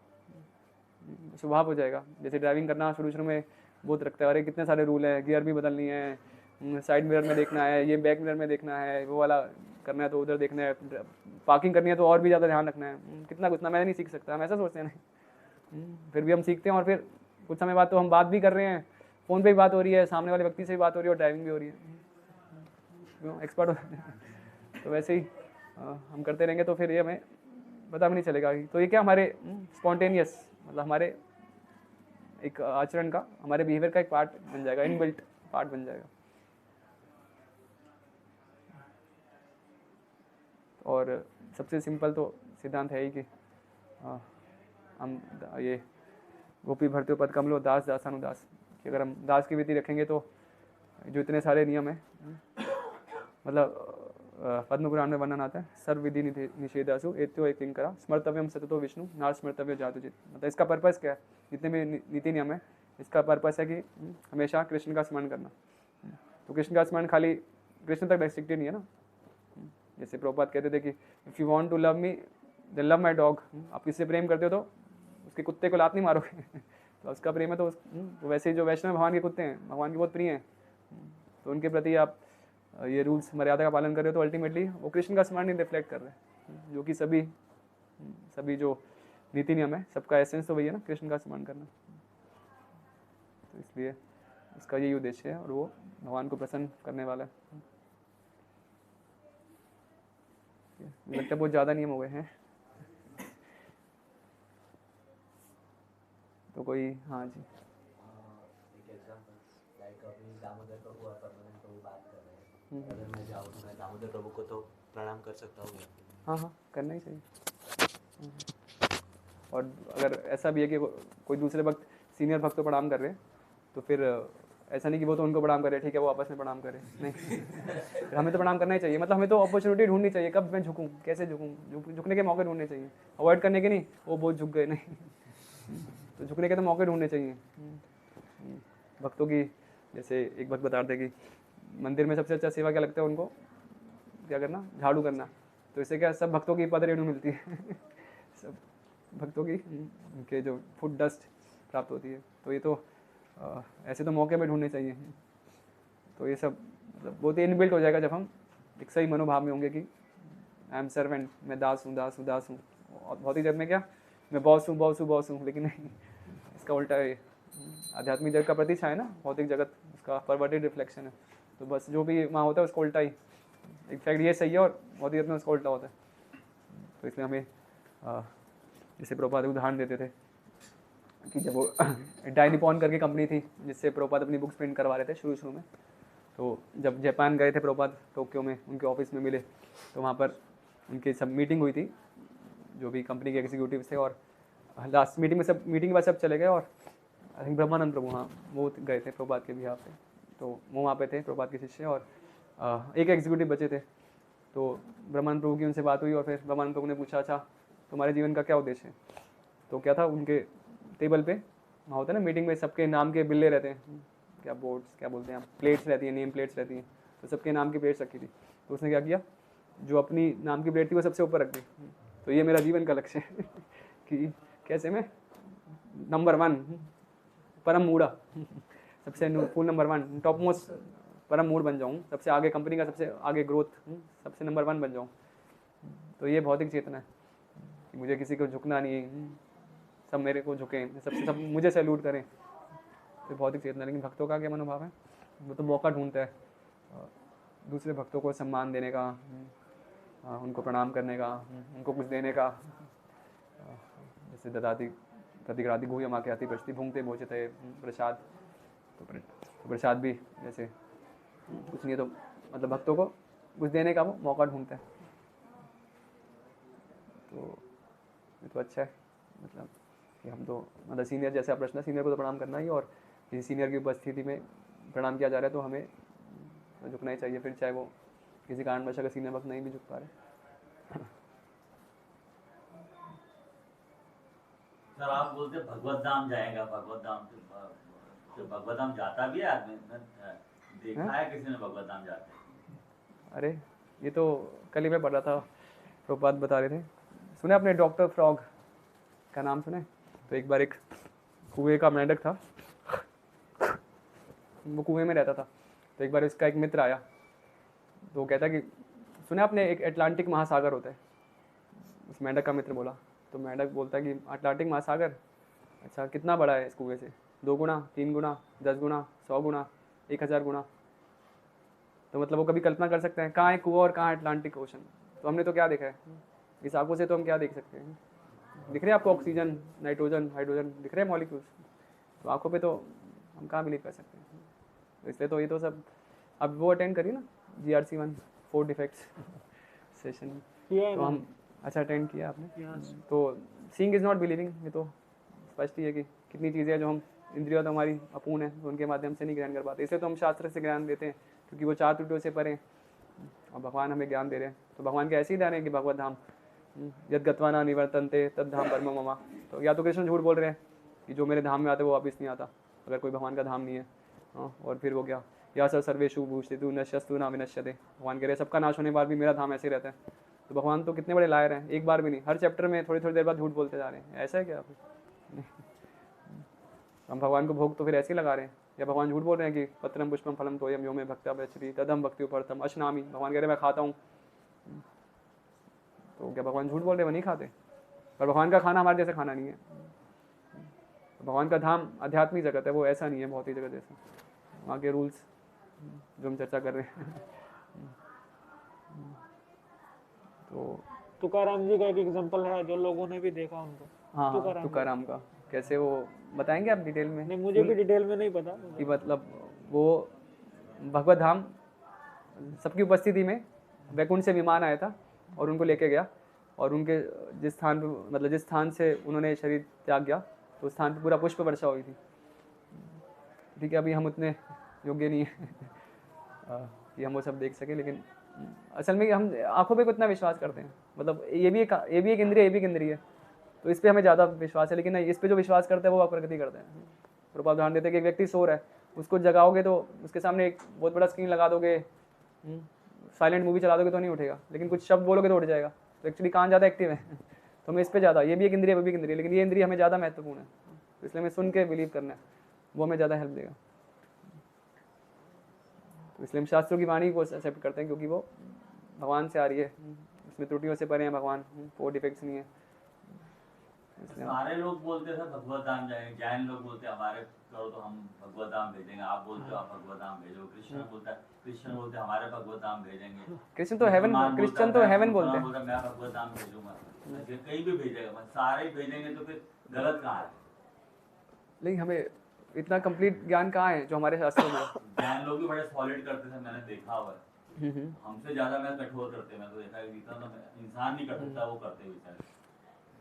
स्वभाव हो जाएगा। जैसे ड्राइविंग करना शुरू में बहुत रखता है, अरे कितने सारे रूल है, गियर भी बदलनी है, साइड मिरर में देखना है, ये बैक मिरर में देखना है, वो वाला करना है तो उधर देखना है, पार्किंग करनी है तो और भी ज़्यादा ध्यान रखना है, कितना कुछ ना मैं नहीं सीख सकता, हम ऐसा सोचते हैं नहीं। फिर भी हम सीखते हैं और फिर कुछ समय बाद तो हम बात भी कर रहे हैं, फ़ोन पे भी बात हो रही है, सामने वाले व्यक्ति से भी बात हो रही है और ड्राइविंग भी हो रही है, एक्सपर्ट हो तो वैसे ही हम करते रहेंगे तो फिर ये हमें पता भी नहीं चलेगा। तो ये क्या हमारे स्पॉन्टेनियस मतलब हमारे एक आचरण का, हमारे बिहेवियर का एक पार्ट बन जाएगा, इनबिल्ट पार्ट बन जाएगा। और सबसे सिंपल तो सिद्धांत है ही कि हम ये गोपी भर्त्यो पद कमलो दास दासानुदास, कि अगर हम दास की विधि रखेंगे तो जो इतने सारे नियम है, मतलब पद्म पुराण में वर्णन आता है, सर्व विधि निषेधासु एत्यो एक लिंकरा स्मर्तव्यम सततो विष्णु ना स्मर्तव्य जातुचित। मतलब इसका पर्पस क्या है, जितने भी नीति नियम है इसका पर्पस है कि हमेशा कृष्ण का स्मरण करना। तो कृष्ण का स्मरण खाली कृष्ण तक रेस्ट्रिक्टेड नहीं है ना। जैसे प्रभुपाद कहते थे कि if you want to love me then love my dog, आप किससे प्रेम करते हो तो उसके कुत्ते को लात नहीं मारोगे तो उसका प्रेम है। तो वैसे जो वैष्णव भगवान के कुत्ते हैं, भगवान के बहुत प्रिय हैं, तो उनके प्रति आप ये रूल्स मर्यादा का पालन कर रहे हो तो अल्टीमेटली वो कृष्ण का स्मरण ही रिफ्लेक्ट कर रहे हैं, जो कि सभी जो नीति नियम है सबका एसेंस तो वही है ना, कृष्ण का स्मरण करना। तो इसलिए इसका यही उद्देश्य है और वो भगवान को प्रसन्न करने वाला है। लगता है बहुत ज़्यादा नियम हो गए हैं। तो कोई, हाँ जी,
एक एग्जांपल लाइक अभी दामोदर प्रभु और परमानंद प्रभु बात कर रहे हैं, अगर मैं जाऊँ तो मैं दामोदर प्रभु को तो प्रणाम कर सकता हूँ?
हाँ करना ही चाहिए। और अगर ऐसा भी है कि कोई दूसरे भक्त सीनियर भक्त को प्रणाम कर रहे हैं तो फिर ऐसा नहीं कि वो तो उनको प्रणाम करे, ठीक है वो आपस में प्रणाम करे, नहीं फिर हमें तो प्रणाम करना ही चाहिए। मतलब हमें तो अपॉर्चुनिटी ढूंढनी चाहिए, कब मैं झुकूँ, कैसे झुकूँ, झुकने के मौके ढूंढने चाहिए, अवॉइड करने के नहीं वो बहुत झुक गए, नहीं तो झुकने के तो मौके ढूंढने चाहिए। भक्तों की जैसे एक भक्त बता रहे थे कि मंदिर में सबसे अच्छा सेवा क्या लगता है उनको, क्या करना, झाड़ू करना। तो इससे क्या सब भक्तों की पद रेणु मिलती है सब भक्तों की उनके जो फुट डस्ट प्राप्त होती है। तो ये तो ऐसे तो मौके में ढूंढने चाहिए। तो ये सब मतलब बहुत ही इनबिल्ट हो जाएगा जब हम एक सही मनोभाव में होंगे कि आई एम सर्वेंट, मैं दास हूँ, दास हूँ, दास हूँ। और भौतिक जगत में क्या, मैं बॉस हूँ, बॉस हूँ, बॉस हूँ, लेकिन नहीं, इसका उल्टा है। आध्यात्मिक जगत का प्रतिच्छाया है ना, भौतिक जगत उसका परवर्टेड रिफ्लेक्शन है। तो बस जो भी वहाँ होता है उसका उल्टा ही, इनफैक्ट ये सही है और भौतिक जगत में उसका उल्टा होता है। तो इसलिए हमें जैसे प्रभुपाद उदाहरण देते थे कि जब वो डायनिपॉन करके कंपनी थी जिससे प्रभुपाद अपनी बुक्स प्रिंट करवा रहे थे शुरू में, तो जब जापान गए थे प्रभुपाद टोक्यो में, उनके ऑफिस में मिले, तो वहाँ पर उनकी सब मीटिंग हुई थी जो भी कंपनी के एग्जीक्यूटिव थे। और लास्ट मीटिंग के बाद सब चले गए और आई थिंक ब्रह्मानंद प्रभु, हाँ वो गए थे प्रभुपाद के बिहाफ पे, तो वो वहाँ पे थे प्रभुपाद के शिष्य, और एक एग्जीक्यूटिव बचे थे। तो ब्रह्मानंद प्रभु की उनसे बात हुई और फिर ब्रह्मानंद प्रभु ने पूछा, अच्छा तुम्हारे जीवन का क्या उद्देश्य है? तो क्या था, उनके टेबल पे वहाँ होता है ना मीटिंग में सबके नाम के बिल्ले रहते हैं, क्या बोर्ड्स क्या बोलते हैं, प्लेट्स रहती हैं, नेम प्लेट्स रहती हैं, तो सबके नाम की प्लेट्स रखी थी। तो उसने क्या किया, जो अपनी नाम की प्लेट थी वो सबसे ऊपर रख दी। तो ये मेरा जीवन का लक्ष्य है कि कैसे मैं नंबर 1 परम मूढ़ा सबसे फुल नंबर 1 टॉप मोस्ट परम मूड बन जाऊँ, सबसे आगे कंपनी का सबसे आगे ग्रोथ, सबसे नंबर 1 बन जाऊँ। तो ये भौतिक चेतना है कि मुझे किसी को झुकना नहीं है, सब मेरे को झुकें, सब मुझे सैल्यूट करें, तो भौतिक चेतना। लेकिन भक्तों का क्या मनोभाव है, वो तो मौका ढूंढता है दूसरे भक्तों को सम्मान देने का, उनको प्रणाम करने का, उनको कुछ देने का। जैसे ददाति प्रतिग्राति गुह्यम आख्याति प्रशति भुंगते भोजते प्रसाद, तो प्रसाद भी जैसे कुछ नहीं है तो मतलब भक्तों को कुछ देने का वो मौका ढूंढता है। तो ये तो अच्छा है, मतलब कि हम तो मतलब सीनियर, जैसे आप प्रश्न, सीनियर को तो प्रणाम करना ही, और किसी सीनियर की उपस्थिति में प्रणाम किया जा रहा है तो हमें झुकना ही चाहिए, फिर चाहे वो किसी कारणवश अगर सीनियर वक्त नहीं भी झुक पा रहे।
सर आप बोलते भगवत धाम जाएगा, भगवत धाम तो भगवत धाम जाता भी है आदमी, देखा है किसी ने भगवत धाम जाते?
अरे ये तो कल ही मैं पढ़ रहा था, प्रभुपाद बता रहे थे, सुने आपने डॉक्टर फ्रॉग का नाम सुने? तो एक बार एक कुएं का मेंढक था, वो कुएं में रहता था। तो एक बार इसका एक मित्र आया, तो वो कहता कि सुने आपने एक अटलांटिक महासागर होता है? उस मेंढक का मित्र बोला। तो मेंढक बोलता है कि अटलांटिक महासागर, अच्छा कितना बड़ा है इस कुएं से? 2 गुना, 3 गुना, 10 गुना, 100 गुना, 1000 गुना। तो मतलब वो कभी कल्पना कर सकते हैं कहाँ है कुआं और कहाँ है अटलांटिक ओशन? तो हमने तो क्या देखा है, इस आंखों से तो हम क्या देख सकते हैं? दिख रहे हैं आपको ऑक्सीजन, नाइट्रोजन, हाइड्रोजन दिख रहे हैं मॉलिक्यूल्स, तो आंखों पे तो हम कहाँ बिलीव कर सकते हैं? तो इसलिए तो ये तो सब, अब वो अटेंड करिए ना GRC1 4 डिफेक्ट्स सेशन, तो हम अच्छा अटेंड किया आपने। तो सीइंग इज नॉट बिलीविंग, ये तो स्पष्ट ही है कि कितनी चीज़ें हैं जो हम इंद्रियों तो हमारी अपूर्ण है, तो उनके माध्यम से नहीं ग्रहण कर पाते। इसलिए तो हम शास्त्र से ज्ञान देते हैं, क्योंकि वो 4 त्रुटियों से परे हैं और भगवान हमें ज्ञान दे रहे हैं। तो भगवान के ऐसे ही दे रहे हैं कि भगवत धाम यद गत्वा न निवर्तन्ते तद धाम परम मम। तो या तो कृष्ण झूठ बोल रहे हैं कि जो मेरे धाम में आते वो वापस नहीं आता, अगर कोई भगवान का धाम नहीं है। और फिर वो क्या, या स सर्वेषु भूषितु नश्यस्तु न विनश्यते, भगवान कह रहे हैं सबका नाश होने के बाद भी मेरा धाम ऐसे रहता है। तो भगवान तो कितने बड़े लायर हैं, एक बार भी नहीं, हर चैप्टर में थोड़ी थोड़ी देर बाद झूठ बोलते जा रहे हैं, ऐसा है क्या? हम भगवान को भोग तो फिर ऐसे ही लगा रहे हैं, या भगवान झूठ बोल रहे हैं कि पत्रम पुष्पम फलम तोयम यो मे भक्त्या प्रचरी तदम भक्ति उपरतम अश्नामी, भगवान कह रहे हैं मैं खाता हूँ। तो क्या भगवान झूठ बोल रहे हैं, वो नहीं खाते? पर भगवान का खाना हमारे जैसा खाना नहीं है। तो भगवान का धाम आध्यात्मिक जगत है, वो ऐसा नहीं है भौतिक जगत जैसा। वहाँ के रूल्स जो हम चर्चा कर रहे हैं। तो
तुकाराम जी का एक एग्जांपल है जो लोगों ने भी देखा उनको।
हाँ तुकाराम का कैसे, वो बताएंगे आप डिटेल में?
नहीं, मुझे भी डिटेल में नहीं पता
कि मतलब वो भगवत धाम सबकी उपस्थिति में वैकुंठ से विमान आया था और उनको लेके गया, और उनके जिस स्थान पे मतलब जिस स्थान से उन्होंने शरीर त्याग किया तो उस स्थान पे पूरा पुष्प वर्षा हुई थी। ठीक है, अभी हम उतने योग्य नहीं हैं कि हम वो सब देख सकें, लेकिन असल में हम आंखों पे कितना विश्वास करते हैं, मतलब ये भी एक इंद्रिय, ये भी एक इंद्रिय है, तो इस पे हमें ज़्यादा विश्वास है, लेकिन नहीं, इस पे जो विश्वास करते हैं वो प्रकृति करते हैं। प्रभुपाद उदाहरण देते हैं कि एक व्यक्ति सो रहा है, उसको जगाओगे तो उसके सामने एक बहुत बड़ा स्क्रीन लगा दोगे, साइलेंट मूवी चला दोगे तो नहीं उठेगा, लेकिन कुछ शब्द बोलोगे तो उठ जाएगा। तो एक्चुअली कान ज़्यादा एक्टिव है तो हमें इस पे ज़्यादा, ये भी एक इंद्रिय, वो भी एक इंद्रिय, लेकिन ये इंद्रिय हमें ज़्यादा महत्वपूर्ण है, तो इसलिए हमें सुन के बिलीव करना है, वो हमें ज़्यादा हेल्प देगा। तो इसलिए हम शास्त्रों की वाणी को एक्सेप्ट करते हैं, क्योंकि वो भगवान से आ रही है, इसमें त्रुटियों से परे हैं भगवान, वो डिफेक्ट्स नहीं है।
सारे लोग बोलते थे भगवत धाम जाएंगे, जैन लोग बोलते हैं हमारे करो तो हम भगवत धाम भेजेंगे, आप बोलते हो आप भगवत धाम भेजो, कृष्ण बोलते हैं हमारे भगवत धाम भेजेंगे,
कृष्ण तो हेवन, क्रिश्चियन तो हेवन बोलते हैं,
मैं भगवत धाम भेजूंगा, कहीं भी भेजेगा, सारे ही भेजेंगे तो फिर गलत कहाँ है?
लेकिन हमें इतना कंप्लीट ज्ञान कहाँ है जो हमारे शास्त्रों में।
जैन लोग भी बड़े सॉलिड करते थे, मैंने देखा हुआ है, हमसे ज्यादा मैं कठोर करते, मैं तो देखा है, जितना तो इंसान नहीं कर सकता वो करते बेचारे।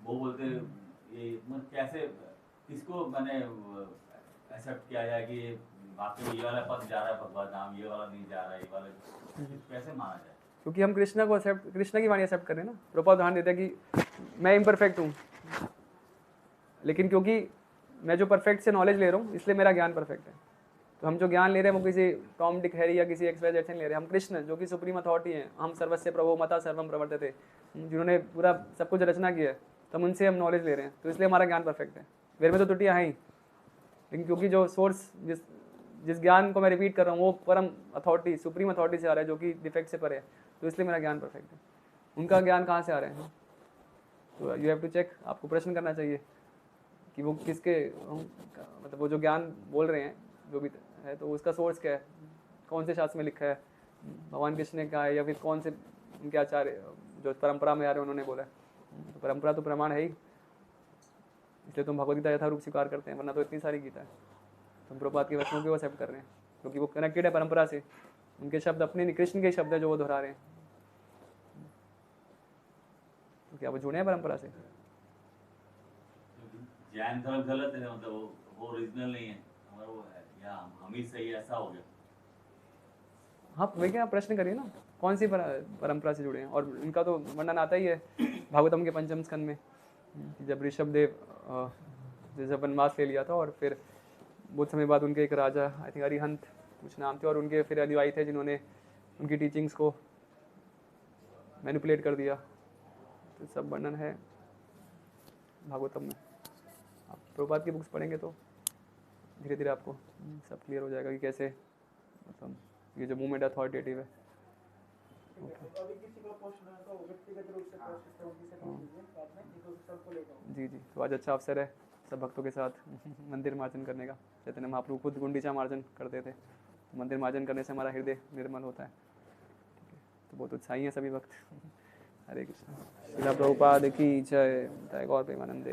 वो बोलते ये कैसे किसको मैंने एक्सेप्ट किया जाए कि ये वाकई ये वाला पद जा रहा है भगवत धाम, ये वाला नहीं जा रहा है, ये वाला कैसे माना जाए?
क्योंकि हम कृष्णा को एक्सेप्ट, कृष्णा की वाणी एक्सेप्ट कर रहे हैं ना। प्रभुपाद उदाहरण देते हैं कि मैं इम्परफेक्ट हूँ, लेकिन क्योंकि मैं जो परफेक्ट से नॉलेज ले रहा हूँ इसलिए मेरा ज्ञान परफेक्ट है। तो हम जो ज्ञान ले रहे हैं वो किसी टॉम डिक हैरी या किसी XYZ से नहीं ले रहे हैं, हम कृष्ण जो कि सुप्रीम अथॉरिटी हैं, हम सर्वस्य प्रभो मता सर्वम प्रवर्तते, जिन्होंने पूरा सब कुछ रचना किया है, तो हम उनसे हम नॉलेज ले रहे हैं, तो इसलिए हमारा ज्ञान परफेक्ट है। मेरे में तो त्रुटियाँ हैं ही, लेकिन क्योंकि जो सोर्स जिस ज्ञान को मैं रिपीट कर रहा हूँ वो परम अथॉरिटी, सुप्रीम अथॉरिटी से आ रहा है, जो कि डिफेक्ट से परे है, तो इसलिए मेरा ज्ञान परफेक्ट है। उनका ज्ञान कहाँ से आ रहा है? तो यू हैव टू चेक, आपको प्रश्न करना चाहिए कि वो किसके, मतलब वो जो ज्ञान बोल रहे हैं जो भी है, तो उसका सोर्स क्या है, कौन से शास्त्र में लिखा है, भगवान कृष्ण ने कहा है, या फिर कौन से उनके आचार्य जो परंपरा में आ रहे हैं उन्होंने बोला है। तो परंपरा तो प्रमाण है ही, इसलिए तुम भगवदगीता यथारूप स्वीकार करते हैं, वरना तो इतनी सारी गीता है। तुम प्रभुपाद के वचनों को एक्सेप्ट कर रहे हैं क्योंकि वो कनेक्टेड है परंपरा से, उनके शब्द अपने कृष्ण के शब्द है जो वो दोहरा रहे हैं, तो क्या वो जुड़े हैं परंपरा से?
जैन धर्म गलत है, मतलब वो ओरिजिनल नहीं है, हमारा वो है या हम ही सही, ऐसा हो गया।
हाँ, वही क्या, आप प्रश्न करिए ना, कौन सी परंपरा से जुड़े हैं। और इनका तो वर्णन आता ही है भागवतम के 5वें स्कंद में, जब ऋषभ देव जब वनवास ले लिया था, और फिर बहुत समय बाद उनके एक राजा, आई थिंक अरिहंत कुछ नाम थे, और उनके फिर अनुयायी थे जिन्होंने उनकी टीचिंग्स को मैनिपुलेट कर दिया। तो सब वर्णन है भागवतम में। आप प्रभुपाद की बुक्स पढ़ेंगे तो धीरे धीरे आपको सब क्लियर हो जाएगा कि कैसे, मतलब ये जो मूवमेंट अथॉरिटेटिव है। जी जी, तो आज अच्छा अवसर है सब भक्तों के साथ मंदिर मार्जन करने का। चैतन्य महाप्रभु खुद गुंडीचा मार्जन करते थे, तो मंदिर मार्जन करने से हमारा हृदय निर्मल होता है। तो बहुत उत्साही हैं सभी भक्त। हरे कृष्ण। श्रील प्रभुपाद की जय। गौर प्रेमानंद।